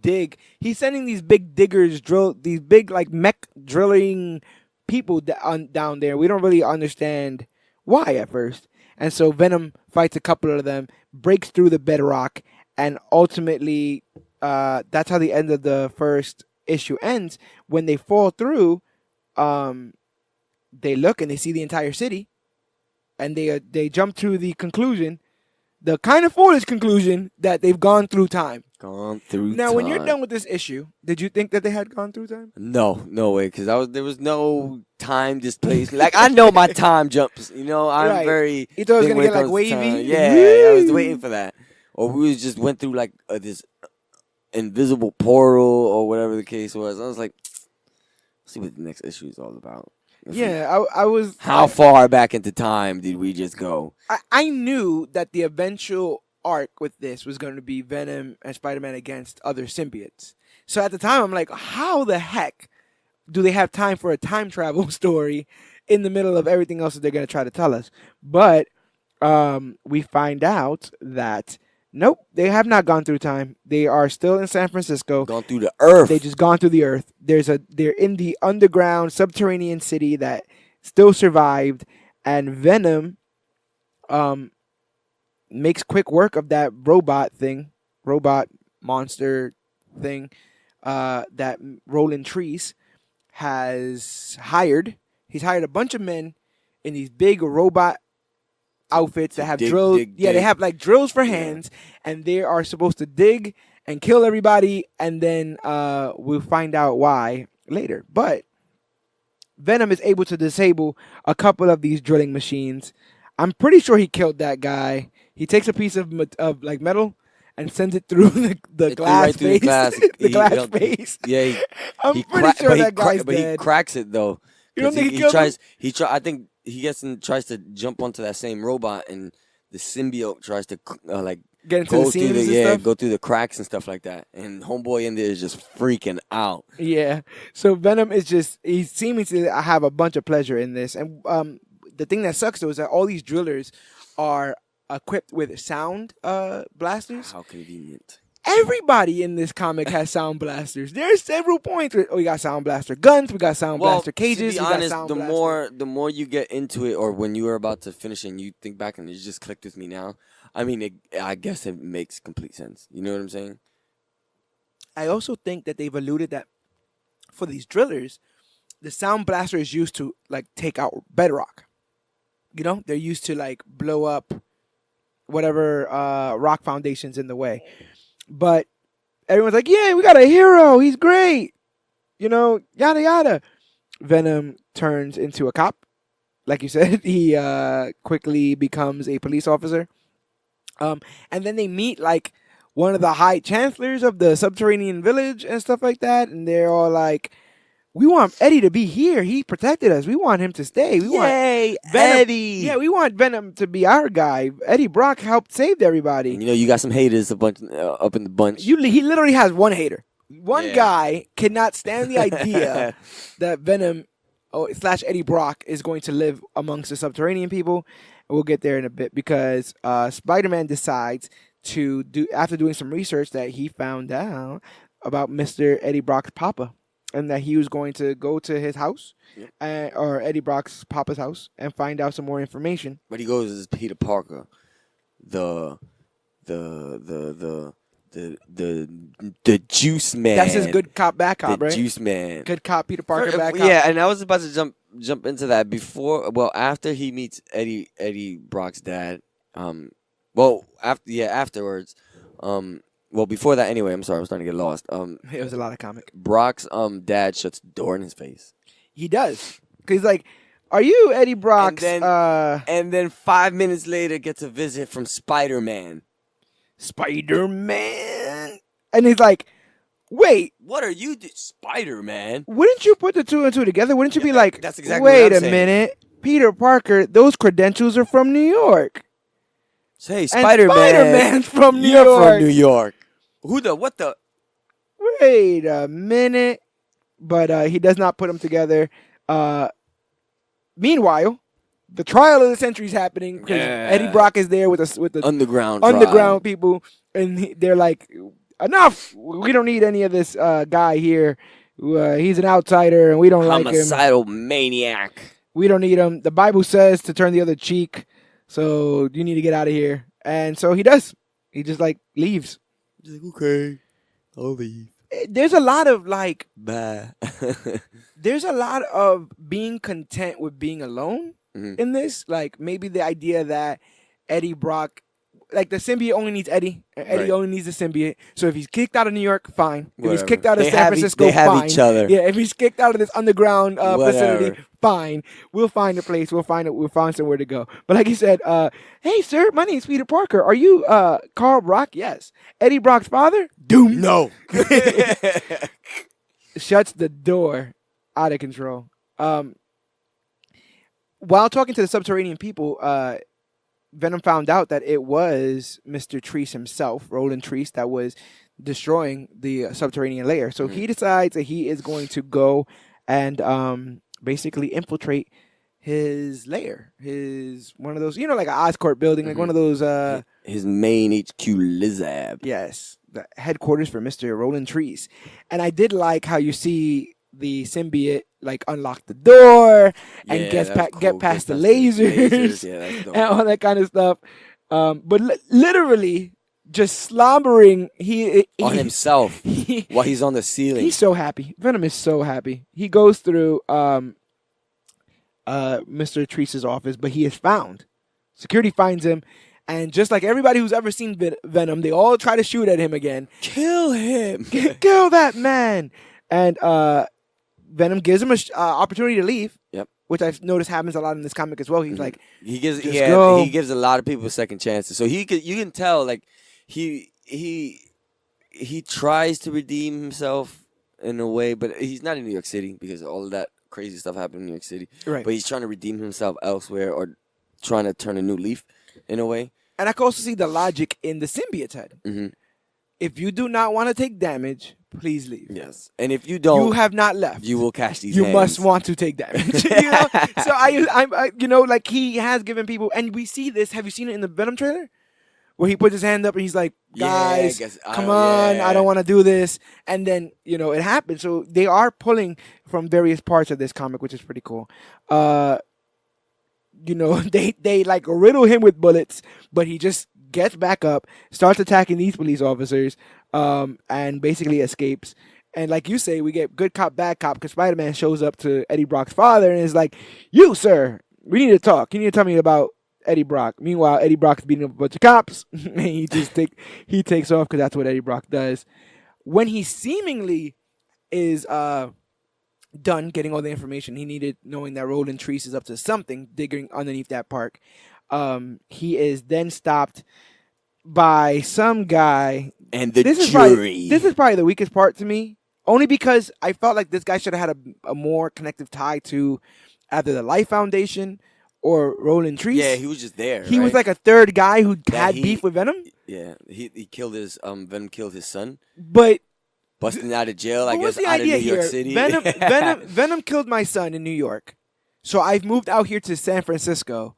dig. He's sending these big diggers, these big like mech drilling people down there. We don't really understand why at first. And so Venom fights a couple of them, breaks through the bedrock, and ultimately, that's how the end of the first issue ends. When they fall through, they look and they see the entire city, and they jump to the conclusion, the kind of foolish conclusion, that they've gone through time. Now, when you're done with this issue, did you think that they had gone through time? No way, because there was no time displacement. Like, I know my time jumps. You know, I'm very. You thought it was gonna get like wavy? Yeah, I was waiting for that. Or we just went through like this invisible portal or whatever the case was. I was like, let's see what the next issue is all about. I was. How far back into time did we just go? I knew that the eventual arc with this was going to be Venom and Spider-Man against other symbiotes. So at the time, I'm like, how the heck do they have time for a time travel story in the middle of everything else that they're going to try to tell us? But we find out that nope, they have not gone through time. They are still in San Francisco. Gone through the earth. They just gone through the earth. They're in the underground subterranean city that still survived, and Venom makes quick work of that robot monster thing that Roland Treece has hired. He's hired a bunch of men in these big robot outfits that have drills. They have like drills for hands, and they are supposed to dig and kill everybody, and then we'll find out why later. But Venom is able to disable a couple of these drilling machines. I'm pretty sure he killed that guy. He takes a piece of like metal and sends it through the glass face. The glass face. Yeah, I'm pretty sure that guy's dead. But he cracks it though. You don't think he killed him? I think he gets and tries to jump onto that same robot, and the symbiote tries to get into the seams and stuff? Go through the cracks and stuff like that. And homeboy in there is just freaking out. Yeah. So Venom is he's seeming to have a bunch of pleasure in this. And the thing that sucks though is that all these drillers are equipped with sound blasters. How convenient. Everybody in this comic has sound blasters. There's several points where we got sound blaster guns, we got sound blaster cages. To be honest, the more you get into it, or when you are about to finish and you think back and it just clicked with me now, I mean, I guess it makes complete sense. You know what I'm saying? I also think that they've alluded that for these drillers, the sound blaster is used to like take out bedrock. You know, they're used to like blow up whatever rock foundations in the way. But everyone's like, yeah, we got a hero. He's great. You know, yada, yada. Venom turns into a cop. Like you said, he quickly becomes a police officer. And then they meet like one of the high chancellors of the subterranean village and stuff like that. And they're all like, we want Eddie to be here. He protected us. We want him to stay. Yay, Venom, Eddie. Yeah, we want Venom to be our guy. Eddie Brock helped save everybody. And, you know, you got some haters up in the bunch. He literally has one hater. One guy cannot stand the idea that Venom / Eddie Brock is going to live amongst the subterranean people. We'll get there in a bit because Spider-Man decides to after doing some research, that he found out about Mr. Eddie Brock's papa. And that he was going to go to his house, or Eddie Brock's papa's house, and find out some more information. But he goes as Peter Parker, the Juice Man. That's his good cop, bad cop, right? The Juice Man. Good cop, Peter Parker, bad cop. Yeah, and I was about to jump into that after he meets Eddie Brock's dad. Well, afterwards. Well, before that, anyway. I'm sorry, I'm starting to get lost. It was a lot of comic. Brock's dad shuts the door in his face. He does, because he's like, "Are you Eddie Brock's?" And then 5 minutes later, gets a visit from Spider-Man. Spider-Man, and he's like, "Wait, what are you, Spider-Man? Wouldn't you put the two and two together? Wouldn't you be like, that's exactly wait what I'm a saying. minute, Peter Parker, those credentials are from New York. Hey, Spider-Man, Spider-Man's from New you're York. from New York. What the? Wait a minute." But he does not put them together. Meanwhile, the trial of the century is happening because Eddie Brock is there with the underground people, and they're like, "Enough! We don't need any of this guy here. He's an outsider, and we don't like him. Homicidal maniac. We don't need him. The Bible says to turn the other cheek, so you need to get out of here." And so he does. He just like leaves. He's like, okay, I'll leave. There's a lot of like, bye. There's a lot of being content with being alone in this. Like maybe the idea that Eddie Brock, like the symbiote only needs Eddie. Eddie only needs the symbiote. So if he's kicked out of New York, fine. Whatever. If he's kicked out of San Francisco, they have fine. each other. Yeah, if he's kicked out of this underground facility, fine. We'll find a place. We'll find somewhere to go. But like he said, "Hey sir, my name's Peter Parker. Are you Carl Brock?" "Yes." "Eddie Brock's father?" "Doom." No. Shuts the door. Out of control. While talking to the subterranean people, Venom found out that it was Mr. Treece himself, Roland Treece, that was destroying the subterranean layer. So he decides that he is going to go and basically infiltrate his lair. One of those, like an Oscorp building, like one of those. His main HQ, Lizab. Yes, the headquarters for Mr. Roland Treece. And I did like how you see the symbiote like unlock the door and get past the lasers, and all that kind of stuff. But literally just slobbering on himself while he's on the ceiling. He's so happy. Venom is so happy. He goes through Mr. Treece's office, but he is found. Security finds him. And just like everybody who's ever seen Venom, they all try to shoot at him again. Kill him. Kill that man. And Venom gives him an opportunity to leave. Yep. Which I've noticed happens a lot in this comic as well. He's like, he gives a lot of people second chances. So you can tell like he tries to redeem himself in a way, but he's not in New York City because all of that crazy stuff happened in New York City. Right. But he's trying to redeem himself elsewhere or trying to turn a new leaf in a way. And I can also see the logic in the symbiote's head. Mm-hmm. If you do not want to take damage, please leave. Yes. And if you don't, you have not left. You will catch these You hands. must want to take damage. So I like he has given people, and we see this. Have you seen it in the Venom trailer? Where he puts his hand up and he's like, guys, come on, I don't want to do this. And then, it happens. So they are pulling from various parts of this comic, which is pretty cool. They like riddle him with bullets, but he just gets back up, starts attacking these police officers, and basically escapes. And like you say, we get good cop, bad cop, because Spider-Man shows up to Eddie Brock's father and is like, "You, sir, we need to talk. You need to tell me about Eddie Brock." Meanwhile, Eddie Brock's beating up a bunch of cops, and he takes off because that's what Eddie Brock does. When he seemingly is done getting all the information he needed, knowing that Roland Treece is up to something, digging underneath that park, he is then stopped by some guy. And the jury. This is probably the weakest part to me, only because I felt like this guy should have had a more connective tie to either the Life Foundation or Roland Treece. Yeah, he was just there. He was like a third guy who had beef with Venom. Yeah, he killed his Venom killed his son. But busting out of jail, I guess, the out of New idea York here? City. Venom killed my son in New York, so I've moved out here to San Francisco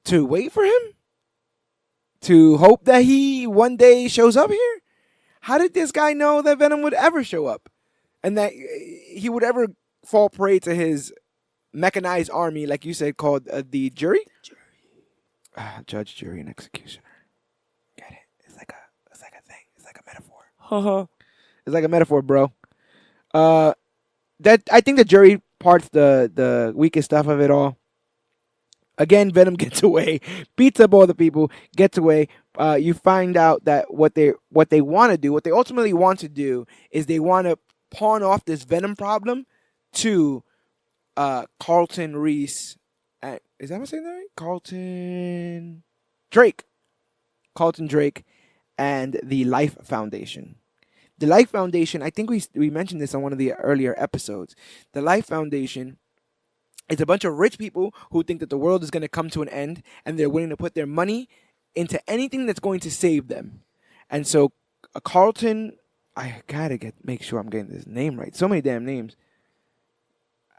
to wait for him, to hope that he one day shows up here. How did this guy know that Venom would ever show up, and that he would ever fall prey to his mechanized army, like you said, called the jury? Judge, jury, and executioner. Get it? It's like a thing. It's like a metaphor. It's like a metaphor, bro. That I think the jury part's the weakest stuff of it all. Again, Venom gets away, beats up all the people, gets away. You find out that what they want to do, what they ultimately want to do, is they want to pawn off this Venom problem to Carlton Reese. Is that what I'm saying that right? Carlton Drake, and the Life Foundation. The Life Foundation, I think we mentioned this on one of the earlier episodes. The Life Foundation, it's a bunch of rich people who think that the world is going to come to an end, and they're willing to put their money into anything that's going to save them. And so, Carlton, I gotta make sure I'm getting this name right. So many damn names.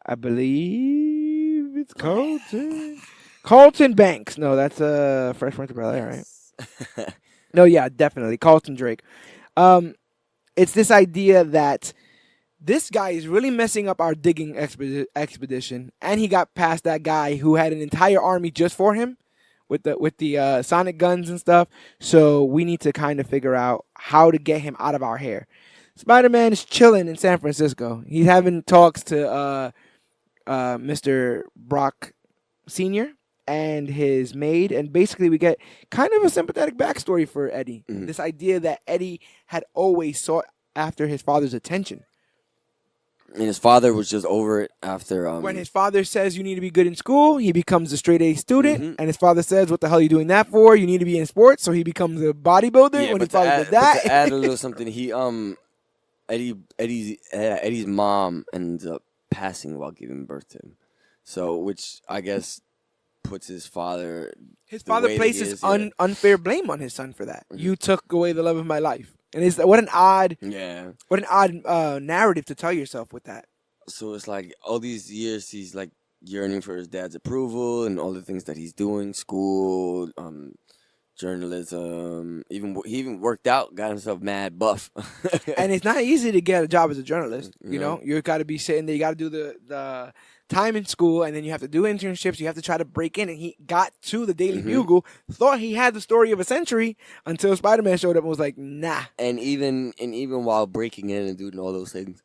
I believe it's Carlton Banks. No, that's Fresh Prince of Bel-Air, right? No, yeah, definitely Carlton Drake. It's this idea that this guy is really messing up our digging expedition, and he got past that guy who had an entire army just for him with the sonic guns and stuff. So we need to kind of figure out how to get him out of our hair. Spider-Man is chilling in San Francisco. He's having talks to Mr. Brock Sr. and his maid, and basically we get kind of a sympathetic backstory for Eddie. Mm-hmm. This idea that Eddie had always sought after his father's attention. And his father was just over it after... when his father says you need to be good in school, he becomes a straight-A student. Mm-hmm. And his father says, what the hell are you doing that for? You need to be in sports. So he becomes a bodybuilder. Yeah, when his father did that. To add a little something, Eddie's mom ends up passing while giving birth to him. So, which I guess puts his father... His father places unfair blame on his son for that. Mm-hmm. You took away the love of my life. And it's what an odd narrative to tell yourself with that. So it's like all these years he's like yearning for his dad's approval and all the things that he's doing, school, journalism. He even worked out, got himself mad buff. And it's not easy to get a job as a journalist. You know, you got to be sitting there. You got to do the time in school, and then you have to do internships. You have to try to break in, and he got to the Daily Bugle, thought he had the story of a century until Spider-Man showed up and was like, nah. And even while breaking in and doing all those things,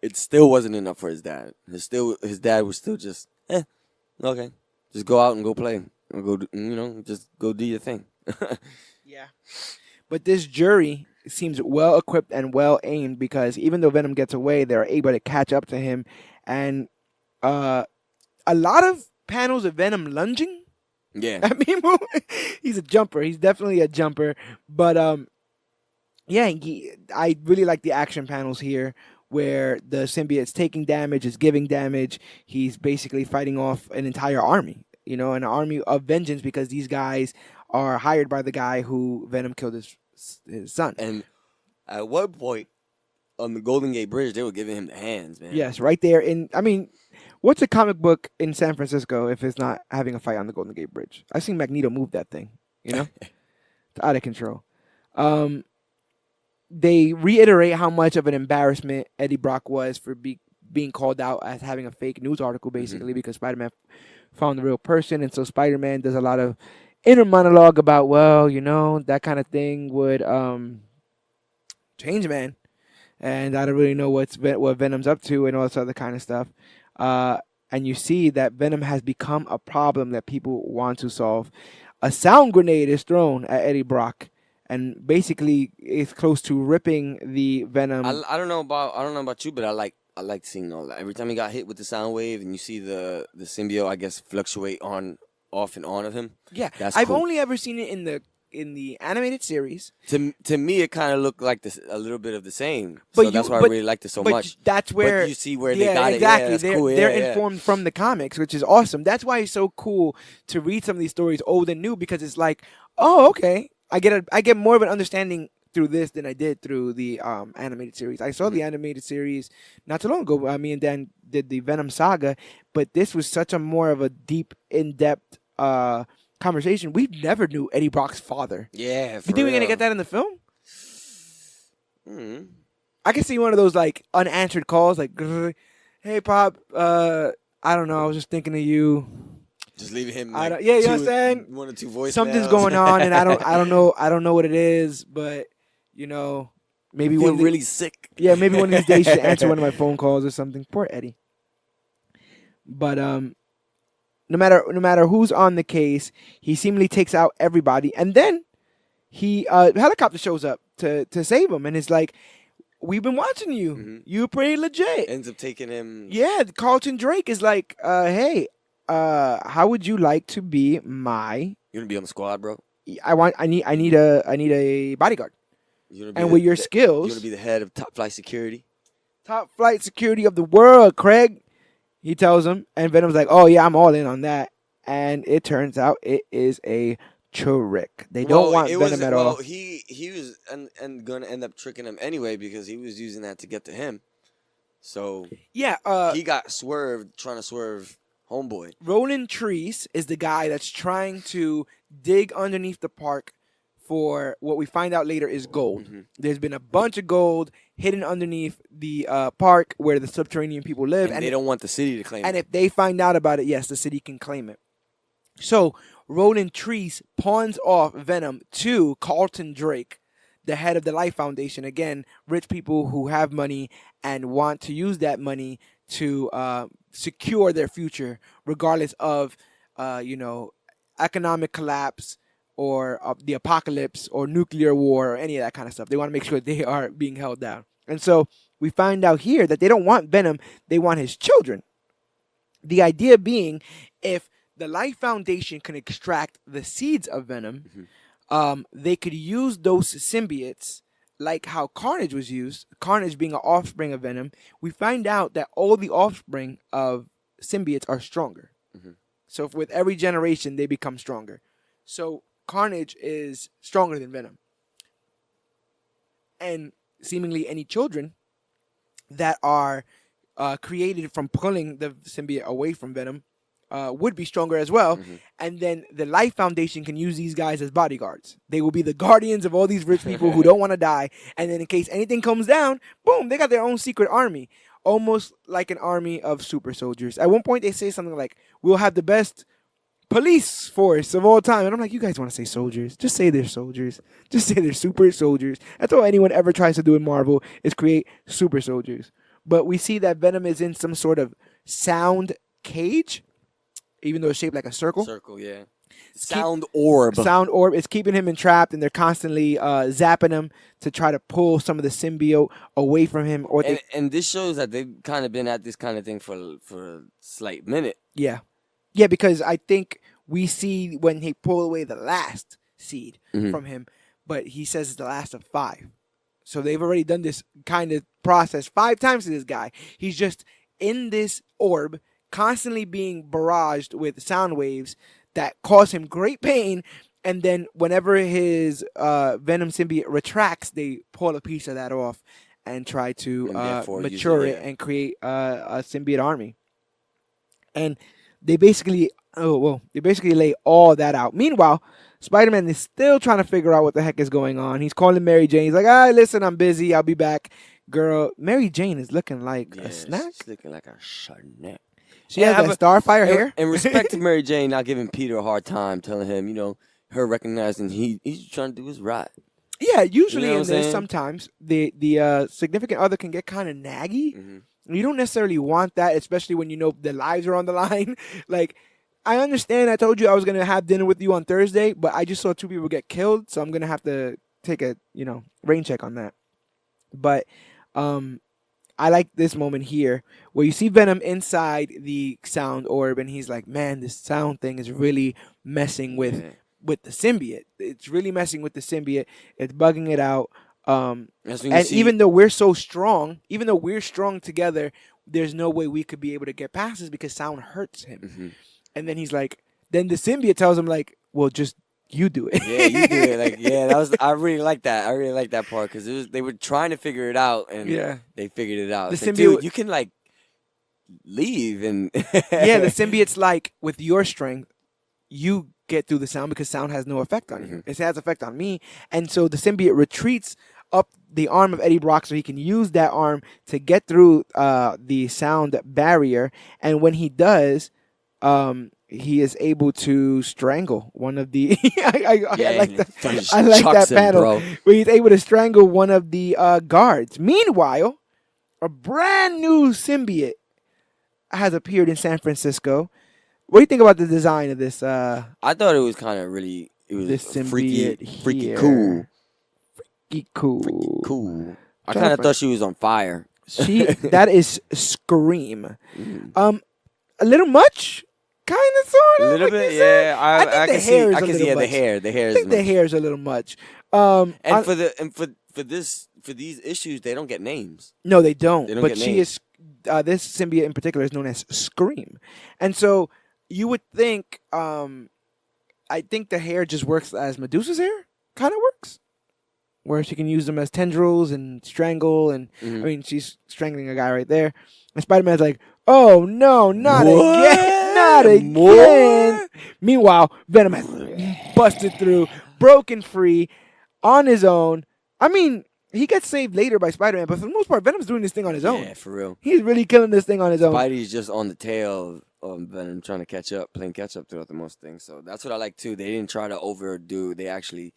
it still wasn't enough for his dad. His dad was still just, okay, just go out and go play, or go, just go do your thing. Yeah, but this jury seems well equipped and well aimed, because even though Venom gets away, they're able to catch up to him, and a lot of panels of Venom lunging. Yeah, I mean, he's a jumper. He's definitely a jumper. But I really like the action panels here, where the symbiote's taking damage, is giving damage. He's basically fighting off an entire army, an army of vengeance, because these guys are hired by the guy who Venom killed his son. And at one point on the Golden Gate Bridge, they were giving him the hands, man. Yes, right there. What's a comic book in San Francisco if it's not having a fight on the Golden Gate Bridge? I've seen Magneto move that thing, It's out of control. They reiterate how much of an embarrassment Eddie Brock was for being called out as having a fake news article, basically, because Spider-Man found the real person. And so Spider-Man does a lot of inner monologue about, that kind of thing would change, man. And I don't really know what Venom's up to and all this other kind of stuff. And you see that Venom has become a problem that people want to solve. A sound grenade is thrown at Eddie Brock, and basically it's close to ripping the Venom. I don't know about you, but I like seeing all that. Every time he got hit with the sound wave, and you see the symbiote, I guess, fluctuate off and on of him. Yeah, that's I've cool. only ever seen it in the animated series. To me, it kind of looked like a little bit of the same. So that's why I really liked it so much. That's where you see where they got exactly. it. Yeah, they're cool. They're informed from the comics, which is awesome. That's why it's so cool to read some of these stories old and new, because it's like, oh, okay, I get more of an understanding through this than I did through the animated series. I saw the animated series not too long ago. Me and Dan did the Venom saga, but this was such a more of a deep, in-depth conversation. We never knew Eddie Brock's father. Yeah, you think we're gonna get that in the film? Mm-hmm. I can see one of those like unanswered calls, like, "Hey, Pop, I don't know. I was just thinking of you." Just leaving him. You know what I'm saying? One or two voice. Something's going on, and I don't know what it is, but maybe I feel really sick. Yeah, maybe one of these days you should answer one of my phone calls or something. Poor Eddie. But no matter who's on the case, he seemingly takes out everybody, and then he helicopter shows up to save him, and it's like, we've been watching you. Mm-hmm. You're pretty legit. Ends up taking him. Yeah, Carlton Drake is like, hey, how would you like to be my? You wanna be on the squad, bro? I need a bodyguard. And with your skills, you wanna be the head of top flight security? Top flight security of the world, Craig. He tells him, and Venom's like, oh yeah, I'm all in on that. And it turns out it is a trick. They don't want Venom at all. He was and gonna end up tricking him anyway because he was using that to get to him. So yeah, he got swerved trying to swerve homeboy. Roland Treece is the guy that's trying to dig underneath the park for what we find out later is gold. Mm-hmm. There's been a bunch of gold hidden underneath the park where the subterranean people live. And they don't want the city to claim it. And if they find out about it, yes, the city can claim it. So Roland Treece pawns off Venom to Carlton Drake, the head of the Life Foundation. Again, rich people who have money and want to use that money to secure their future, regardless of, economic collapse or the apocalypse or nuclear war or any of that kind of stuff. They want to make sure they are being held down. And so we find out here that they don't want Venom. They want his children. The idea being, if the Life Foundation can extract the seeds of Venom, they could use those symbiotes like how Carnage was used, Carnage being an offspring of Venom. We find out that all the offspring of symbiotes are stronger. Mm-hmm. So with every generation, they become stronger. So Carnage is stronger than Venom. And seemingly any children that are created from pulling the symbiote away from Venom would be stronger as well. Mm-hmm. And then the Life Foundation can use these guys as bodyguards. They will be the guardians of all these rich people who don't want to die. And then in case anything comes down, boom, they got their own secret army. Almost like an army of super soldiers. At one point, they say something like, we'll have the best police force of all time. And I'm like, you guys want to say soldiers? Just say they're soldiers. Just say they're super soldiers. That's all anyone ever tries to do in Marvel is create super soldiers. But we see that Venom is in some sort of sound cage, even though it's shaped like a circle. Circle, yeah. Sound orb. Sound orb. It's keeping him entrapped, and they're constantly zapping him to try to pull some of the symbiote away from him. And this shows that they've kind of been at this kind of thing for a slight minute. Yeah. Yeah, because I think we see when he pull away the last seed from him, but he says it's the last of 5. So they've already done this kind of process 5 times to this guy. He's just in this orb, constantly being barraged with sound waves that cause him great pain. And then whenever his Venom symbiote retracts, they pull a piece of that off and try to mature it and create a symbiote army. And they basically lay all that out. Meanwhile, Spider-Man is still trying to figure out what the heck is going on. He's calling Mary Jane. He's like, listen, I'm busy. I'll be back. Girl, Mary Jane is looking like a snack. She's looking like a snack. She has that Starfire hair. And respect to Mary Jane not giving Peter a hard time, telling him, her recognizing he's trying to do his right. Yeah, usually in this, sometimes the significant other can get kind of naggy. Mm-hmm. You don't necessarily want that, especially when you know their lives are on the line. Like, I understand I told you I was going to have dinner with you on Thursday, but I just saw 2 people get killed, so I'm going to have to take a, rain check on that. But I like this moment here where you see Venom inside the sound orb, and he's like, man, this sound thing is really messing with the symbiote. It's really messing with the symbiote. It's bugging it out. And even though we're so strong, even though we're strong together, there's no way we could be able to get past this because sound hurts him. Mm-hmm. And then he's like, then the symbiote tells him like, well, just you do it. Yeah, you do it. Like, I really like that. I really like that part because they were trying to figure it out, and they figured it out. The symbiote, dude, you can like leave and the symbiote's like, with your strength, you get through the sound because sound has no effect on you. It has effect on me, and so the symbiote retreats up the arm of Eddie Brock so he can use that arm to get through the sound barrier, and when he does, he is able to strangle one of the. I like that. I like that panel where he's able to strangle one of the guards. Meanwhile, a brand new symbiote has appeared in San Francisco. What do you think about the design of this? I thought it was kind of really. It was This freaky symbiote cool. Freaky cool. I kind of thought she was on fire. That is Scream. Mm. A little much, kind of, sort of. A little bit, yeah. I can see. I can see the hair. The hair. I think the hair is a little much. For these issues, they don't get names. No, they don't. But she is. This symbiote in particular is known as Scream, and so you would think. I think the hair just works as Medusa's hair. Kind of works. Where she can use them as tendrils and strangle, and I mean, she's strangling a guy right there. And Spider-Man's like, "Oh no, not again, not again!" More? Meanwhile, Venom has busted through, broken free, on his own. I mean, he gets saved later by Spider-Man, but for the most part, Venom's doing this thing on his own. Yeah, for real. He's really killing this thing on his own. Spidey's just on the tail of Venom, trying to catch up, playing catch up throughout the most things. So that's what I like too. They didn't try to overdo. They actually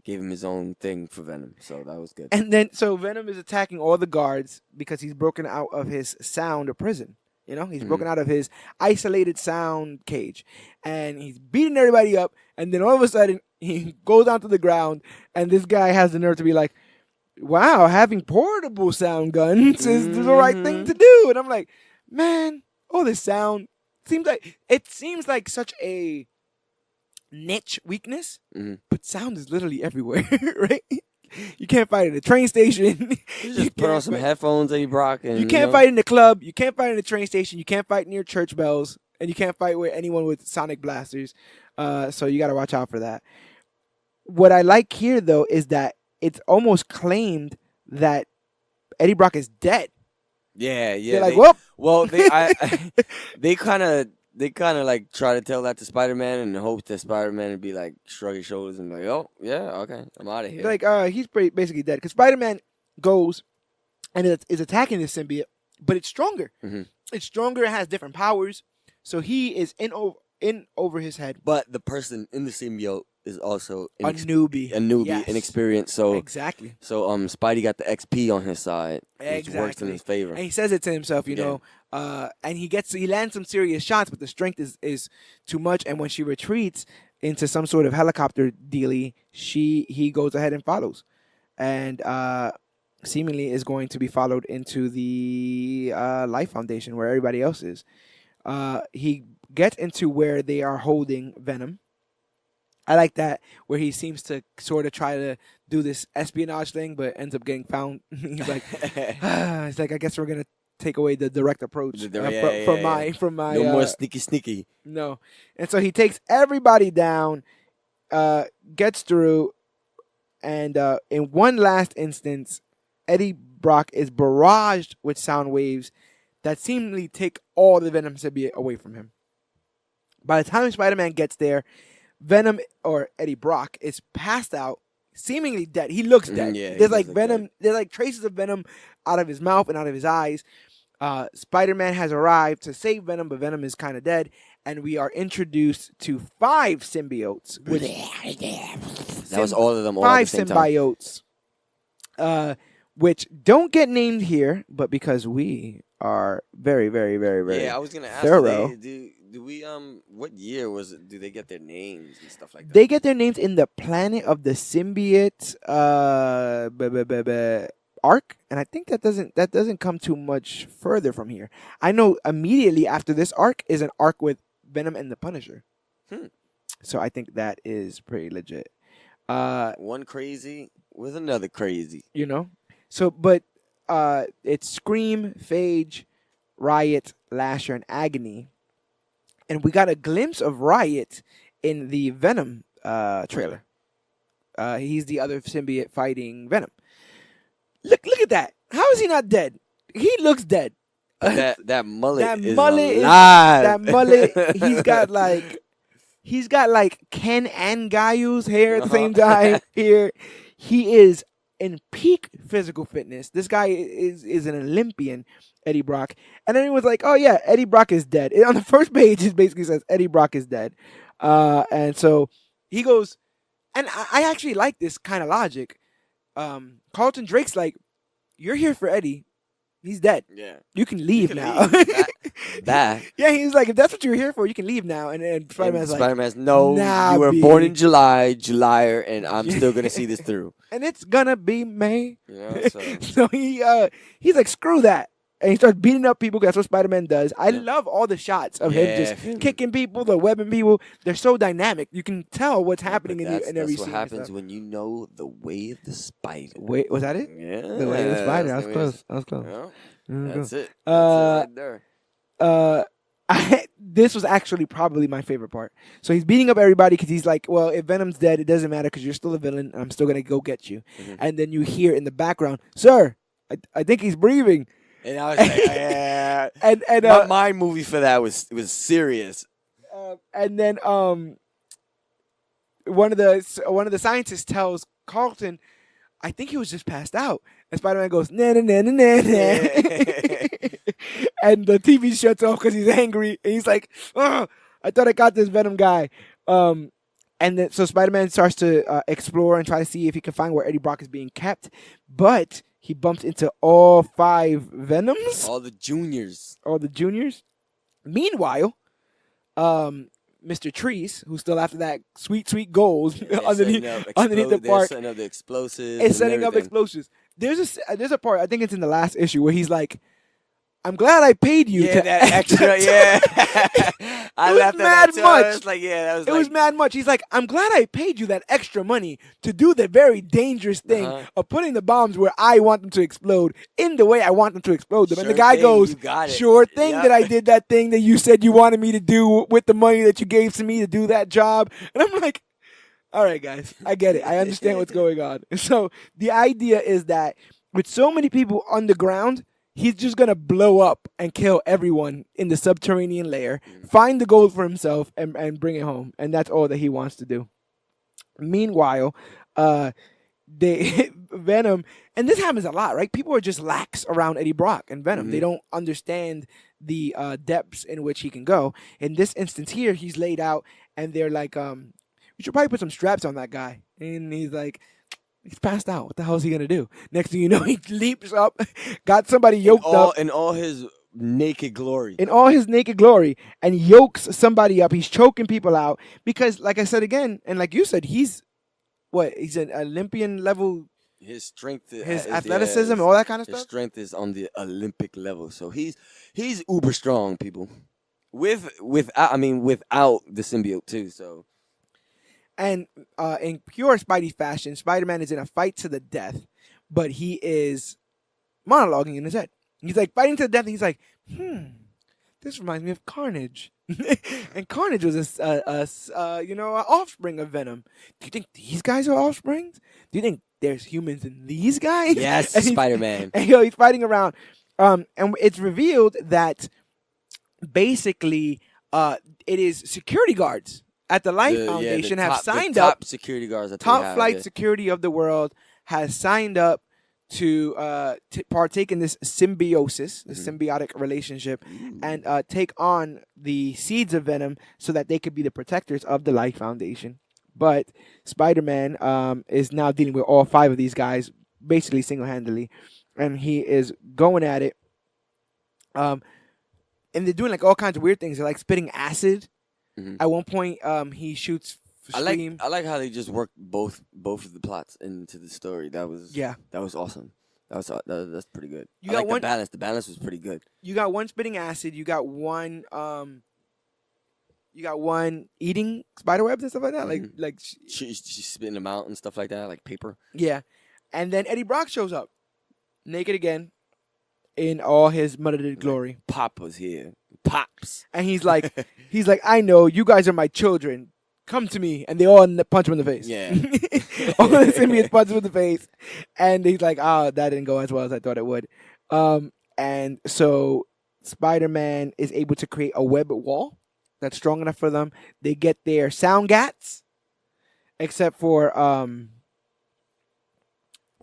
gave him his own thing for Venom, so that was good. And then, so Venom is attacking all the guards because he's broken out of his sound prison. You know, he's broken out of his isolated sound cage, and he's beating everybody up. And then all of a sudden, he goes down to the ground, and this guy has the nerve to be like, "Wow, having portable sound guns is the right thing to do." And I'm like, man, all this sound seems like such a niche weakness, but sound is literally everywhere, right? You can't fight at a train station. You just put on some headphones, Eddie Brock, and you can't fight in the club. You can't fight in the train station. You can't fight near church bells, and you can't fight with anyone with sonic blasters. So you got to watch out for that. What I like here, though, is that it's almost claimed that Eddie Brock is dead. Yeah. They're like, whoop. Well, they kind of like try to tell that to Spider-Man and hope that Spider-Man would be like shrug his shoulders and be like, oh yeah, okay, I'm out of here. Like he's basically dead because Spider-Man goes and is attacking this symbiote, but it's stronger. It's stronger. It has different powers, so he is in over his head. But the person in the symbiote is also a newbie, yes. Inexperienced. So exactly. So Spidey got the XP on his side, which works in his favor. And he says it to himself, you know. And he lands some serious shots, but the strength is too much. And when she retreats into some sort of helicopter dealie, he goes ahead and follows, and seemingly is going to be followed into the Life Foundation where everybody else is. He gets into where they are holding Venom. I like that, where he seems to sort of try to do this espionage thing, but ends up getting found. He's like, it's like, I guess we're gonna take away the direct approach from my. No more sneaky. No, and so he takes everybody down, gets through, and in one last instance, Eddie Brock is barraged with sound waves that seemingly take all the Venom symbiote away from him. By the time Spider-Man gets there, Venom, or Eddie Brock, is passed out, seemingly dead. He looks dead. There's like Venom. Dead. There's like traces of Venom out of his mouth and out of his eyes. Spider-Man has arrived to save Venom, but Venom is kind of dead, and we are introduced to 5 symbiotes. That was all of them. All 5 at the same symbiotes, which don't get named here, but because we are very, very, very, very I was gonna ask thorough. Do we what year was it? Do they get their names and stuff like that? They get their names in the Planet of the Symbiote arc, and I think that doesn't come too much further from here. I know immediately after this arc is an arc with Venom and the Punisher. So I think that is pretty legit. One crazy with another crazy. You know? So but it's Scream, Phage, Riot, Lasher, and Agony. And we got a glimpse of Riot in the Venom trailer. He's the other symbiote fighting Venom. Look at that. How is he not dead? He looks dead. That mullet is alive. That mullet, he's got like Ken and Guyu's hair at the same time here. He is in peak physical fitness. This guy is an Olympian, Eddie Brock. And then he was like, oh yeah, Eddie Brock is dead. On the first page, it basically says Eddie Brock is dead. And so he goes, and I actually like this kind of logic. Carlton Drake's like, you're here for Eddie. He's dead. Yeah. You can leave now. back. Yeah, he's like, if that's what you're here for, you can leave now. And Spider-Man's like, Spider-Man's, no, nah, you were B. born in July, Julyer, and I'm still gonna see this through. And it's gonna be May. Yeah, So he's like, screw that. And he starts beating up people. 'Cause that's what Spider-Man does. I love all the shots of him just kicking people, the webbing people. They're so dynamic. You can tell what's happening in every scene. That's what happens when you know the way of the spider. Wait, was that it? Yeah, the way of the spider. I was close. I was close. Yeah, that's it. That's it right there. This was actually probably my favorite part. So he's beating up everybody because he's like, well, if Venom's dead, it doesn't matter because you're still a villain. And I'm still gonna go get you. Mm-hmm. And then you hear in the background, sir, I think he's breathing. And I was like, yeah. and my movie for that was serious. And then one of the scientists tells Carlton, I think he was just passed out. And Spider-Man goes, nah, nah, nah, nah, nah, nah. And the TV shuts off because he's angry. And he's like, oh, I thought I got this Venom guy. And then so Spider-Man starts to explore and try to see if he can find where Eddie Brock is being kept. But he bumps into all 5 Venoms. All the juniors. Meanwhile, Mr. Treece, who's still after that sweet underneath the park. Setting up the explosives. It's setting up explosives. There's a part, I think it's in the last issue, where he's like, I'm glad I paid you. Yeah, that extra, yeah. I laughed at that too. Much. I was like, yeah, that was. It was mad much. He's like, I'm glad I paid you that extra money to do the very dangerous thing of putting the bombs where I want them to explode in the way I want them to explode them. And the guy goes, sure thing that I did that thing that you said you wanted me to do with the money that you gave to me to do that job. And I'm like, all right, guys, I get it. I understand what's going on. So the idea is that with so many people underground, he's just going to blow up and kill everyone in the subterranean layer, find the gold for himself, and bring it home. And that's all that he wants to do. Meanwhile, Venom, and this happens a lot, right? People are just lax around Eddie Brock and Venom. Mm-hmm. They don't understand the depths in which he can go. In this instance here, he's laid out, and they're like, we should probably put some straps on that guy. And he's like, he's passed out. What the hell is he going to do? Next thing you know, he leaps up, got somebody yoked up. In all his naked glory. And yokes somebody up. He's choking people out. Because, like I said again, and like you said, he's an Olympian level. His strength, his athleticism, all that kind of stuff. His strength is on the Olympic level. So he's uber strong, people. Without the symbiote, too, so. And in pure Spidey fashion, Spider-Man is in a fight to the death, but he is monologuing in his head. He's like fighting to the death, and he's like, this reminds me of Carnage. And Carnage was an offspring of Venom. Do you think these guys are offsprings? Do you think there's humans in these guys? Yes, Spider-Man. And he's fighting around. And it's revealed that basically it is security guards at the Life Foundation have signed up. Top security guards. Top flight security of the world has signed up to partake in this symbiosis, the symbiotic relationship, and take on the seeds of Venom so that they could be the protectors of the Life Foundation. But Spider-Man is now dealing with all 5 of these guys, basically single-handedly, and he is going at it. And they're doing like all kinds of weird things. They're like spitting acid. Mm-hmm. At one point, he shoots Scream. I like how they just worked both of the plots into the story. That was awesome. That's pretty good. The balance. The balance was pretty good. You got one spitting acid. You got one eating spiderwebs and stuff like that. Mm-hmm. Like she's spitting them out and stuff like that, like paper. Yeah, and then Eddie Brock shows up, naked again, in all his muddied glory. Pop was here. Pops. And he's like, I know, you guys are my children. Come to me. And they all punch him in the face. Yeah. All the symbiotes punch him in the face. And he's like, that didn't go as well as I thought it would. And so Spider-Man is able to create a web wall that's strong enough for them. They get their sound gats, except for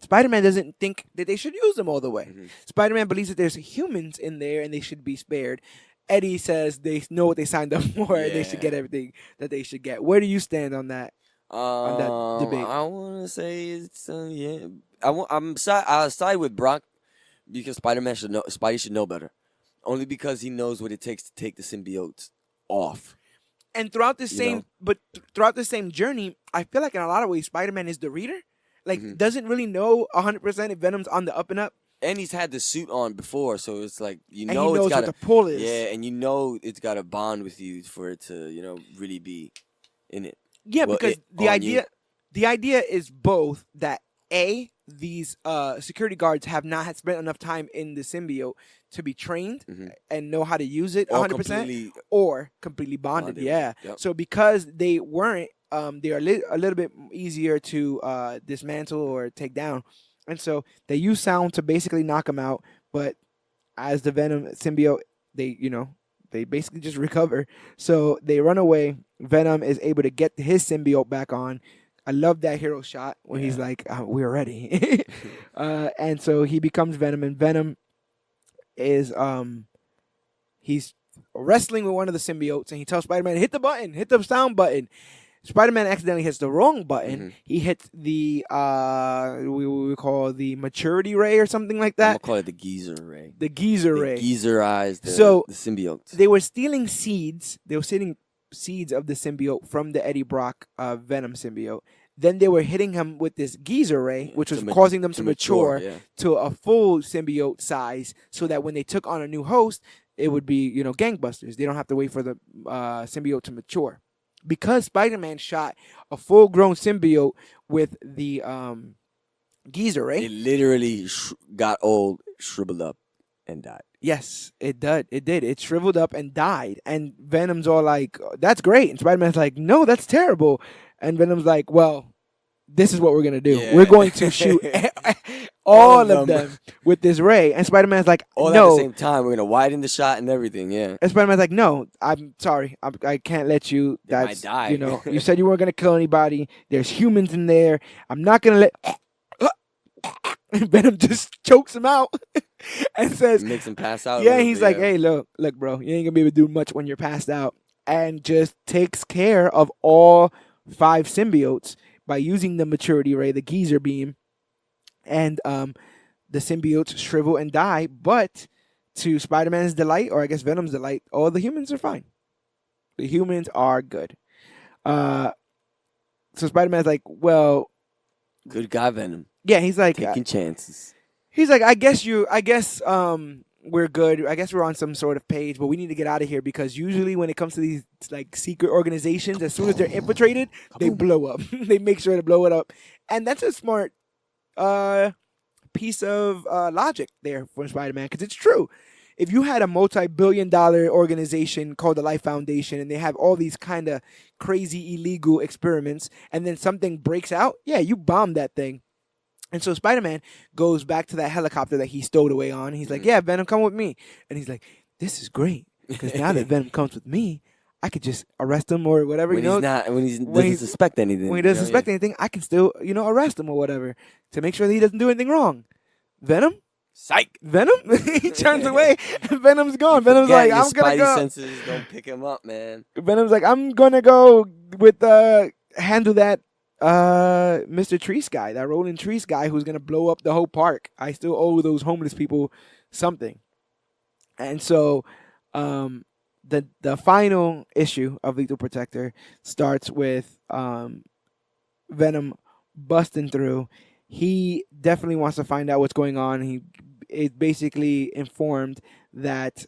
Spider-Man doesn't think that they should use them all the way. Mm-hmm. Spider-Man believes that there's humans in there and they should be spared. Eddie says they know what they signed up for and they should get everything that they should get. Where do you stand on that? On that debate? I want to say it's I'll side with Brock because Spidey should know better. only because he knows what it takes to take the symbiotes off. And throughout the same journey, I feel like in a lot of ways, Spider-Man is the reader. Like, doesn't really know 100% if Venom's on the up and up. And he's had the suit on before, so it's like, he knows what the pull is. Yeah, and it's got to bond with you for it to, really be in it. Yeah, because the idea is both that these security guards have not had spent enough time in the symbiote to be trained and know how to use it 100%, or completely bonded. Yeah. Yep. So because they weren't, they are a little bit easier to dismantle or take down, and so they use sound to basically knock them out. But as the Venom symbiote, they basically just recover. So they run away. Venom is able to get his symbiote back on. I love that hero shot when he's like, "We're ready," and so he becomes Venom, and Venom is he's wrestling with one of the symbiotes, and he tells Spider-Man, "Hit the button, hit the sound button." Spider-Man accidentally hits the wrong button. He hits the we call the maturity ray or something like that. I'm gonna call it the geezer ray. The geezer ray. Geezerized the symbiotes. They were stealing seeds. They were stealing seeds of the symbiote from the Eddie Brock Venom symbiote. Then they were hitting him with this geezer ray, which was causing them to mature to a full symbiote size, so that when they took on a new host, it would be gangbusters. They don't have to wait for the symbiote to mature. Because Spider-Man shot a full-grown symbiote with the geezer ray, it literally got old, shriveled up, and died. Yes, it did. It shriveled up and died. And Venom's all like, "That's great." And Spider-Man's like, "No, that's terrible." And Venom's like, "Well, this is what we're going to do. Yeah. We're going to shoot all of them with this ray." And Spider-Man's like, all "No." At the same time, we're going to widen the shot and everything, yeah. And Spider-Man's like, "No, I'm sorry. I can't let you. That's, might die. You said you weren't going to kill anybody. There's humans in there. I'm not going to let..." And Venom just chokes him out and says, makes him pass out. Yeah, he's like, "Hey, look, bro, you ain't gonna be able to do much when you're passed out," and just takes care of all 5 symbiotes by using the maturity ray, the geezer beam, and the symbiotes shrivel and die. But to Spider-Man's delight, or I guess Venom's delight, all the humans are fine. The humans are good. So Spider-Man's like, "Well, good guy, Venom." Yeah, he's like taking chances. He's like, I guess we're good. I guess we're on some sort of page, but we need to get out of here because usually when it comes to these like secret organizations, as soon as they're infiltrated, they blow up. They make sure to blow it up, and that's a smart piece of logic there for Spider-Man, because it's true. If you had a multi-billion-dollar organization called the Life Foundation and they have all these kind of crazy illegal experiments, and then something breaks out, yeah, you bomb that thing. And so Spider-Man goes back to that helicopter that he stowed away on. He's like, "Yeah, Venom, come with me." And he's like, "This is great, because now that Venom comes with me, I could just arrest him or whatever." When he doesn't suspect anything. When he doesn't suspect anything, I can still, arrest him or whatever to make sure that he doesn't do anything wrong. Venom? Psych. Venom? He turns away and Venom's gone. Venom's like, "I'm going to go." Spidey senses don't pick him up, man. Venom's like, "I'm going to go with handle that Mr. Treece guy, that rolling Treece guy who's gonna blow up the whole park. I still owe those homeless people something." And so the final issue of Lethal Protector starts with Venom busting through. He definitely wants to find out what's going on. He is basically informed that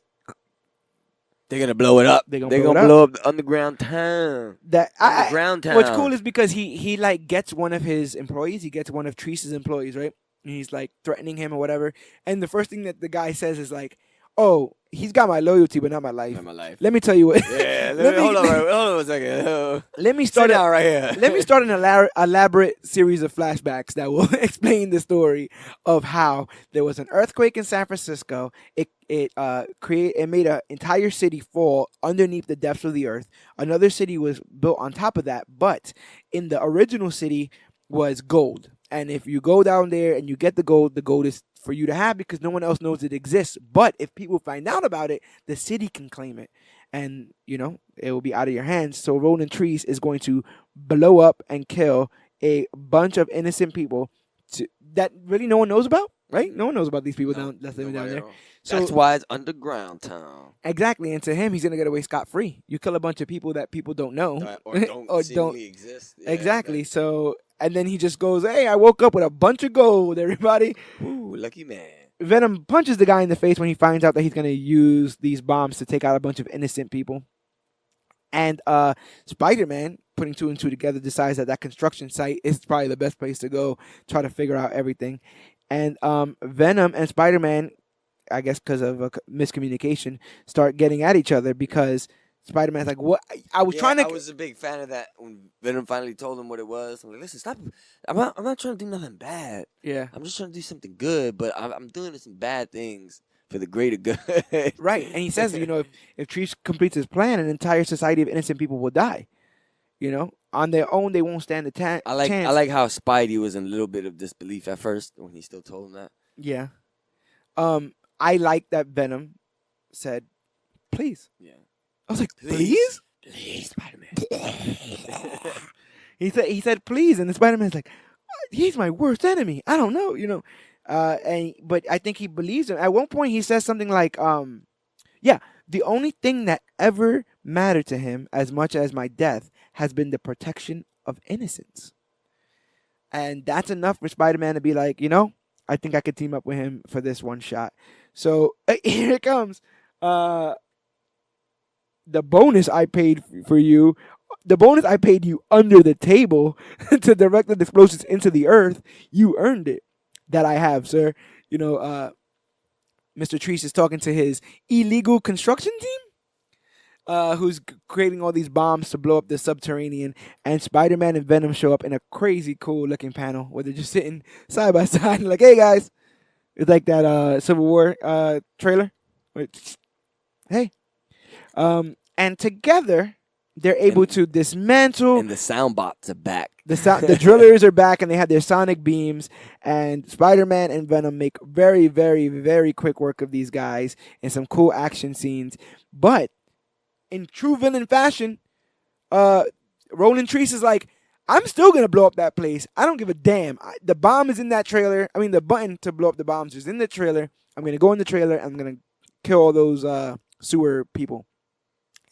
they're gonna blow it up. They're gonna blow up the underground town. Underground town. What's cool is because he like gets one of his employees. He gets one of Treece's employees, right? And he's like threatening him or whatever. And the first thing that the guy says is like, "Oh, he's got my loyalty, but not my life. Not my life. Let me tell you what." Yeah. Hold on a second. Let me start out right here. Let me start an elaborate series of flashbacks that will explain the story of how there was an earthquake in San Francisco. It made an entire city fall underneath the depths of the earth. Another city was built on top of that, but in the original city was gold. And if you go down there and you get the gold is for you to have because no one else knows it exists. But if people find out about it, the city can claim it. And, it will be out of your hands. So Roland Treece is going to blow up and kill a bunch of innocent people that really no one knows about. right? No one knows about these people that's living down there. So that's why it's underground town. Exactly, and to him, he's gonna get away scot-free. You kill a bunch of people that people don't know or don't exist. Yeah, exactly. So, and then he just goes, "Hey, I woke up with a bunch of gold, everybody." Ooh, lucky man. Venom punches the guy in the face when he finds out that he's gonna use these bombs to take out a bunch of innocent people. And Spider-Man, putting two and two together, decides that construction site is probably the best place to go, try to figure out everything. And Venom and Spider-Man, I guess because of a miscommunication, start getting at each other because Spider-Man's like, "What? I was a big fan of that when Venom finally told him what it was. I'm like, listen, stop. I'm not trying to do nothing bad. Yeah. I'm just trying to do something good, but I'm doing some bad things for the greater good." Right. And he says, if Treece completes his plan, an entire society of innocent people will die. On their own, they won't stand a chance. I like how Spidey was in a little bit of disbelief at first when he still told him that. Yeah. I like that Venom said, "Please." Yeah. I was like, "Please? Please, Spider-Man." He said, "Please," and the Spider-Man's like, "He's my worst enemy. I don't know, but I think he believes him. At one point, he says something like, the only thing that ever mattered to him as much as my death has been the protection of innocence." And that's enough for Spider-Man to be like, I think I could team up with him for this one shot. So here it comes. The bonus I paid for you. The bonus I paid you under the table to direct the explosions into the earth. You earned it. That I have, sir. Mr. Treece is talking to his illegal construction team, who's creating all these bombs to blow up the subterranean. And Spider-Man and Venom show up in a crazy cool looking panel where they're just sitting side by side, like, "Hey guys," it's like that Civil War trailer. Hey, and together they're able to dismantle. And the soundbots are back. The drillers are back, and they have their sonic beams. And Spider-Man and Venom make very, very, very quick work of these guys in some cool action scenes. But in true villain fashion, Roland Treece is like, "I'm still gonna blow up that place. I don't give a damn. The bomb is in that trailer. I mean, the button to blow up the bombs is in the trailer. I'm gonna go in the trailer. And I'm gonna kill all those sewer people."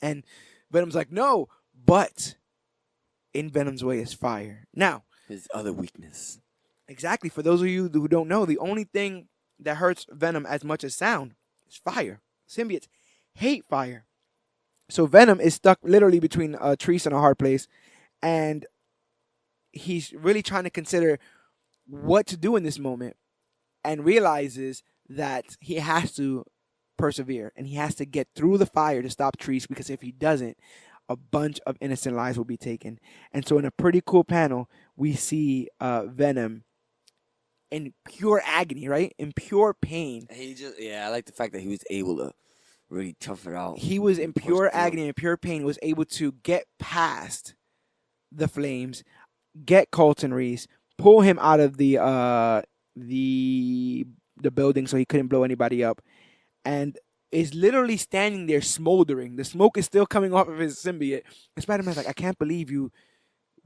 And Venom's like, "No, but in Venom's way is fire." Now, his other weakness. Exactly. For those of you who don't know, the only thing that hurts Venom as much as sound is fire. Symbiotes hate fire. So Venom is stuck literally between Treece and a hard place, and he's really trying to consider what to do in this moment, and realizes that he has to persevere and he has to get through the fire to stop Treece, because if he doesn't, a bunch of innocent lives will be taken. And so in a pretty cool panel, we see Venom in pure agony, right? In pure pain. I like the fact that he was able to really tough it out. He was in pure agony and pure pain, was able to get past the flames, get Colton Reese, pull him out of the building so he couldn't blow anybody up, and is literally standing there smoldering. The smoke is still coming off of his symbiote. And Spider-Man's like, "I can't believe you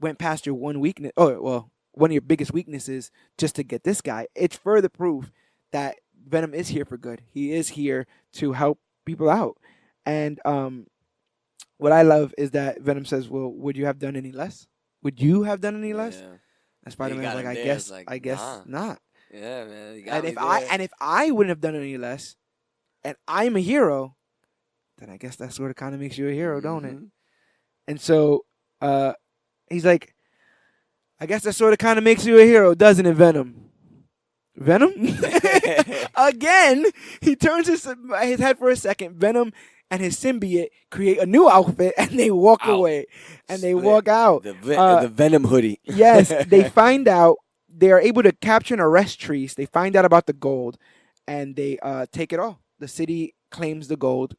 went past your one weakness. Oh, well, one of your biggest weaknesses just to get this guy." It's further proof that Venom is here for good. He is here to help people out. And what I love is that Venom says, "Well, would you have done any less? Would you have done any less?" Yeah. And Spider-Man's like, I guess not. Yeah, man. And if I wouldn't have done any less, and I'm a hero, then I guess that sort of kind of makes you a hero, don't it? And so he's like, "I guess that sort of kind of makes you a hero, doesn't it, Venom?" Venom? Again, he turns his head for a second. Venom and his symbiote create a new outfit, and they walk away. And they walk out. The Venom hoodie. Yes, they find out. They are able to capture and arrest Treece. They find out about the gold, and they take it all. The city claims the gold.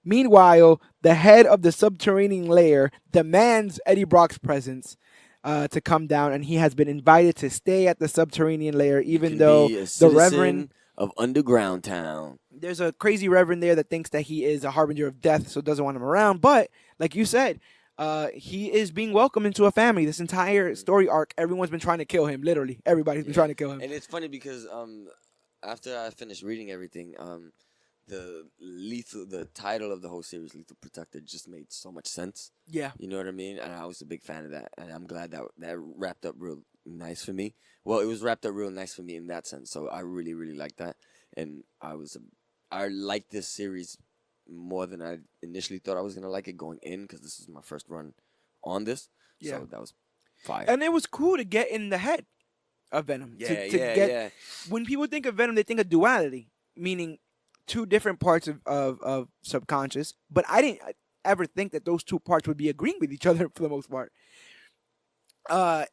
Meanwhile, the head of the subterranean lair demands Eddie Brock's presence to come down, and he has been invited to stay at the subterranean lair, even though the Reverend of Underground Town. There's a crazy Reverend there that thinks that he is a harbinger of death, so doesn't want him around. But like you said, he is being welcomed into a family. This entire story arc, everyone's been trying to kill him. Literally, everybody's been trying to kill him. And it's funny because after I finished reading everything, the title of the whole series, Lethal Protector, just made so much sense. Yeah, you know what I mean. And I was a big fan of that, and I'm glad that wrapped up real nice for me. Well, it was wrapped up real nice for me in that sense. So I really, really liked that, and I liked this series more than I initially thought I was gonna like it going in, because this is my first run on this. Yeah. So that was fire. And it was cool to get in the head of Venom. Yeah. When people think of Venom, they think of duality, meaning two different parts of subconscious. But I didn't ever think that those two parts would be agreeing with each other for the most part.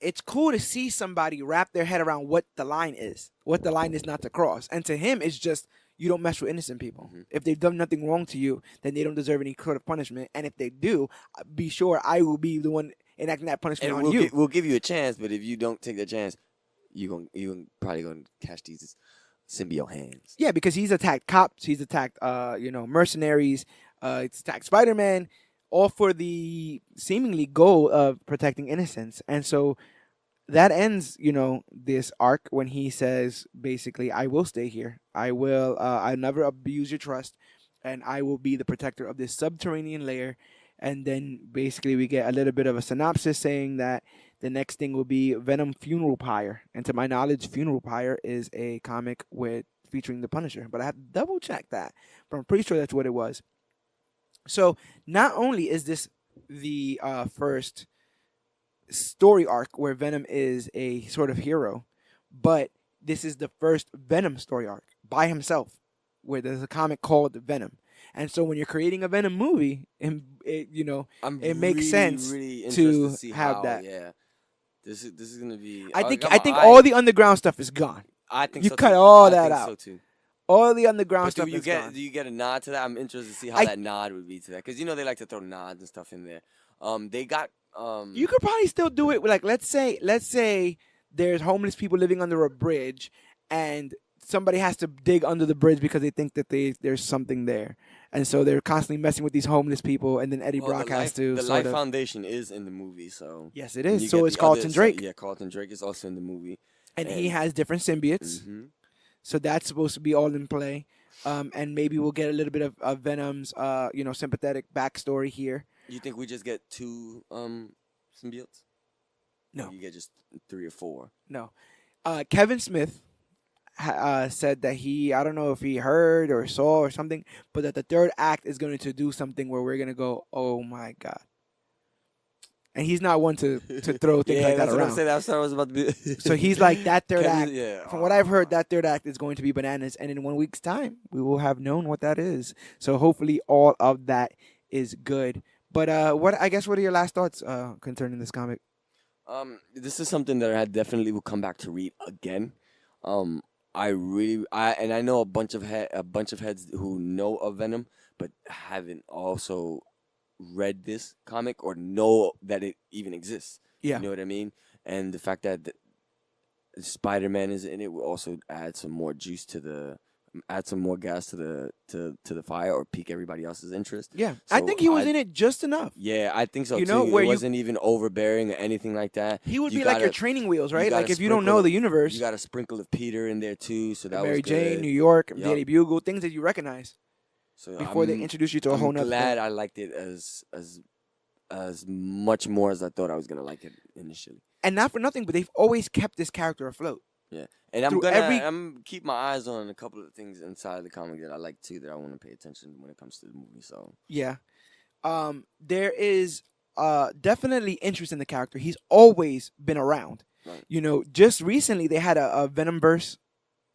It's cool to see somebody wrap their head around what the line is not to cross. And to him, it's just, you don't mess with innocent people. Mm-hmm. If they've done nothing wrong to you, then they don't deserve any sort of punishment. And if they do, be sure I will be the one enacting that punishment on you. We'll give you a chance, but if you don't take that chance, you're probably gonna catch these symbiote hands. Yeah, because he's attacked cops, he's attacked mercenaries, he's attacked Spider-Man, all for the seemingly goal of protecting innocents. And so that ends, this arc when he says, basically, I will stay here. I'll never abuse your trust, and I will be the protector of this subterranean layer. And then basically we get a little bit of a synopsis saying that the next thing will be Venom Funeral Pyre. And to my knowledge, Funeral Pyre is a comic featuring the Punisher. But I have to double check that. But I'm pretty sure that's what it was. So not only is this the first story arc where Venom is a sort of hero, but this is the first Venom story arc by himself, where there's a comic called Venom. And so when you're creating a Venom movie, it makes sense really to have that. Yeah, this is gonna be. I think all the underground stuff is gone. I think you so cut too. all I that think out. So too. All the underground But stuff is gone. Do you get a nod to that? I'm interested to see how that nod would be to that, because they like to throw nods and stuff in there. They got. You could probably still do it. Like let's say there's homeless people living under a bridge, and somebody has to dig under the bridge because they think that there's something there, and so they're constantly messing with these homeless people. And then Eddie Brock has to. The Life Foundation is in the movie, so yes, it is. So it's Carlton Drake. So, yeah, Carlton Drake is also in the movie, and he has different symbiotes. Mm-hmm. So that's supposed to be all in play, and maybe we'll get a little bit of Venom's, sympathetic backstory here. You think we just get 2 symbiotes? No, or you get just 3 or 4. No, Kevin Smith said that I don't know if he heard or saw or something, but that the third act is going to do something where we're gonna go, oh my god. And he's not one to throw things like that around. What I'm saying. That's what I was about to be. So he's like, that third act. Yeah. From what I've heard, that third act is going to be bananas, and in 1 week's time, we will have known what that is. So hopefully, all of that is good. But what are your last thoughts concerning this comic? This is something that I definitely will come back to read again. I know a bunch of heads who know of Venom, but haven't also read this comic or know that it even exists. Yeah. You know what I mean? And the fact that Spider-Man is in it will also add some more juice add some more gas to the fire, or pique everybody else's interest. Yeah. So I think he was in it just enough. Yeah, I think so too. It wasn't even overbearing or anything like that. He would be like your training wheels, right? Like if you don't know the universe. You got a sprinkle of Peter in there too, so that Mary was good. Jane, New York, Daily Bugle, things that you recognize. So before they introduce you to a whole nother thing. I'm glad I liked it as much more as I thought I was gonna like it initially. And not for nothing, but they've always kept this character afloat. Yeah, and I'm gonna keep my eyes on a couple of things inside the comic that I like too, that I want to pay attention when it comes to the movie. So yeah, there is definitely interest in the character. He's always been around. Right. Just recently they had a Venomverse.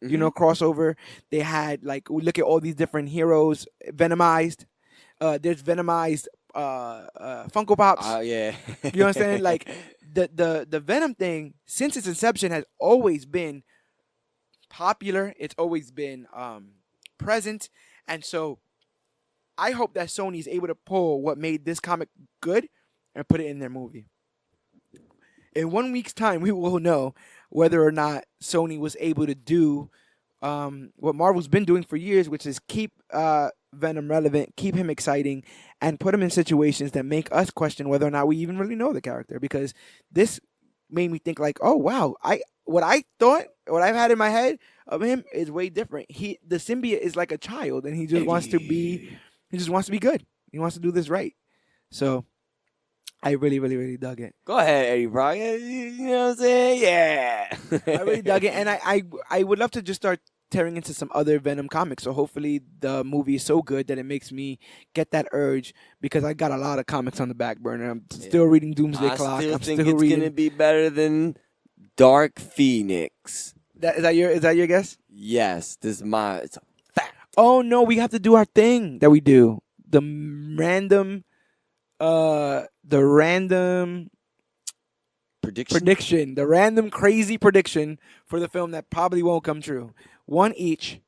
Mm-hmm. Crossover. They had look at all these different heroes Venomized. There's Venomized Funko Pops. Yeah. You understand? Like the Venom thing, since its inception, has always been popular. It's always been present, and so I hope that Sony is able to pull what made this comic good and put it in their movie. In 1 week's time, we will know whether or not Sony was able to do what Marvel's been doing for years, which is keep Venom relevant, keep him exciting, and put him in situations that make us question whether or not we even really know the character. Because this made me think like, oh wow, what I thought, what I've had in my head of him is way different. The symbiote is like a child, and he just wants to be good. He wants to do this right. So I really, really, really dug it. Go ahead, Eddie Brock. You know what I'm saying? Yeah. I really dug it, and I would love to just start tearing into some other Venom comics. So hopefully the movie is so good that it makes me get that urge, because I got a lot of comics on the back burner. I'm still reading Doomsday Clock. I still think it's gonna be better than Dark Phoenix. Is that your guess? Yes, it's a fact. Oh no, we have to do our thing that we do. The random prediction, the random crazy prediction for the film that probably won't come true. One each,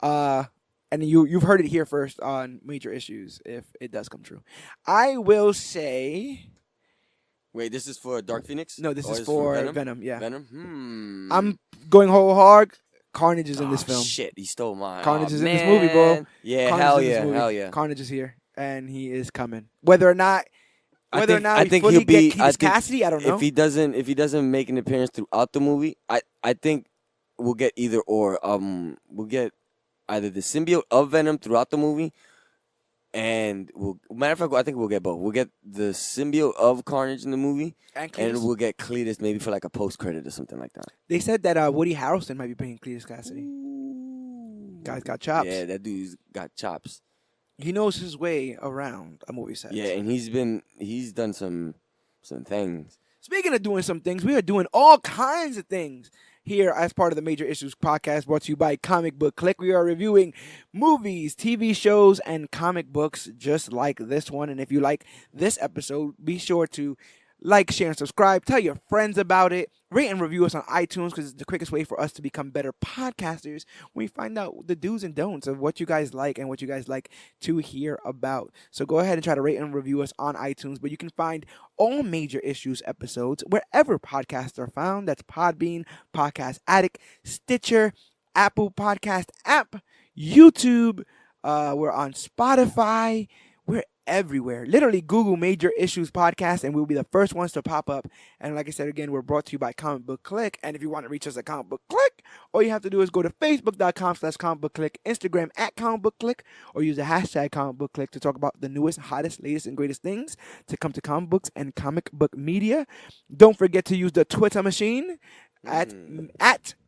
and you've heard it here first on Major Issues if it does come true. I will say. Wait, this is for Dark Phoenix? No, this is for Venom. Yeah, Venom. I'm going whole hard. Carnage is in this film. Shit, he stole mine. Carnage is in this movie, bro. Yeah, Carnage hell yeah. Carnage is here, and he is coming. Whether or not I we think fully he'll be. get Cassidy, I don't know. If he doesn't make an appearance throughout the movie, I think we'll get either or. We'll get either the symbiote of Venom throughout the movie, and matter of fact, I think we'll get both. We'll get the symbiote of Carnage in the movie, and we'll get Cletus maybe for like a post credit or something like that. They said that Woody Harrelson might be playing Cletus Cassidy. Guy's got chops. Yeah, that dude's got chops. He knows his way around a movie set. Yeah, and he's done some things. Speaking of doing some things, we are doing all kinds of things here as part of the Major Issues podcast, brought to you by ComicBook Clique. We are reviewing movies, TV shows, and comic books just like this one. And if you like this episode, be sure to like, share, and subscribe. Tell your friends about it. Rate and review us on iTunes, because it's the quickest way for us to become better podcasters when we find out the do's and don'ts of what you guys like and what you guys like to hear about. So go ahead and try to rate and review us on iTunes. But you can find all Major Issues episodes wherever podcasts are found. That's Podbean, Podcast Addict, Stitcher, Apple Podcast app, YouTube. We're on Spotify. We're everywhere. Literally Google Major Issues Podcast and we'll be the first ones to pop up. And like I said again, we're brought to you by Comic Book Clique. And if you want to reach us at Comic Book Clique, all you have to do is go to facebook.com/comicbookclique, Instagram @comicbookclique, or use the hashtag comicbookclique to talk about the newest, hottest, latest, and greatest things to come to comic books and comic book media. Don't forget to use the Twitter machine at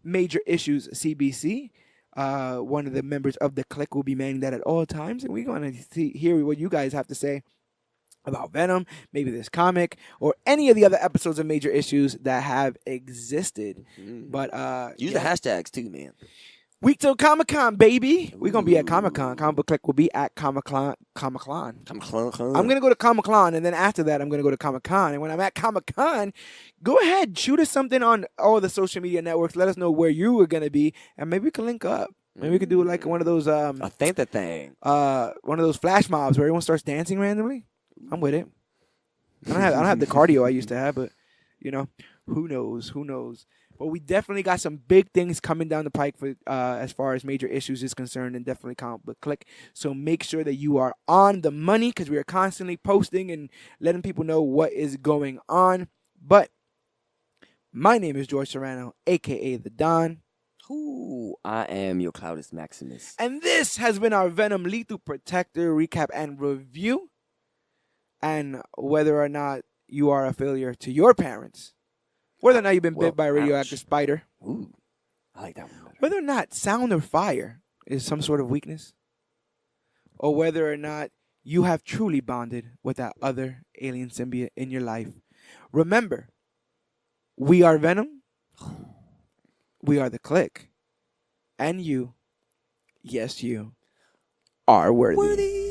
Major Issues CBC. One of the members of the clique will be manning that at all times, and we're going to hear what you guys have to say about Venom, maybe this comic, or any of the other episodes of Major Issues that have existed. But use the hashtags too, man. Week till Comic-Con, baby. We're going to be at Comic-Con. Comic Book Clique will be at Comic-Con. I'm going to go to Comic-Con, and then after that, I'm going to go to Comic-Con. And when I'm at Comic-Con, go ahead, shoot us something on all the social media networks. Let us know where you are going to be, and maybe we can link up. Maybe we could do like one of those one of those flash mobs where everyone starts dancing randomly. I'm with it. I don't have the cardio I used to have, but you know, who knows? But we definitely got some big things coming down the pike for as far as Major Issues is concerned, and definitely Comic Book Clique. So make sure that you are on the money, because we are constantly posting and letting people know what is going on. But my name is George Serrano, a.k.a. The Don. Ooh, I am your Cloudus Maximus. And this has been our Venom Lethal Protector recap and review. And whether or not you are a failure to your parents, whether or not you've been bit by a radioactive spider, ooh, I like that one better. Whether or not sound or fire is some sort of weakness, or whether or not you have truly bonded with that other alien symbiote in your life, remember, we are Venom, we are the Clique, and you, yes you, are worthy.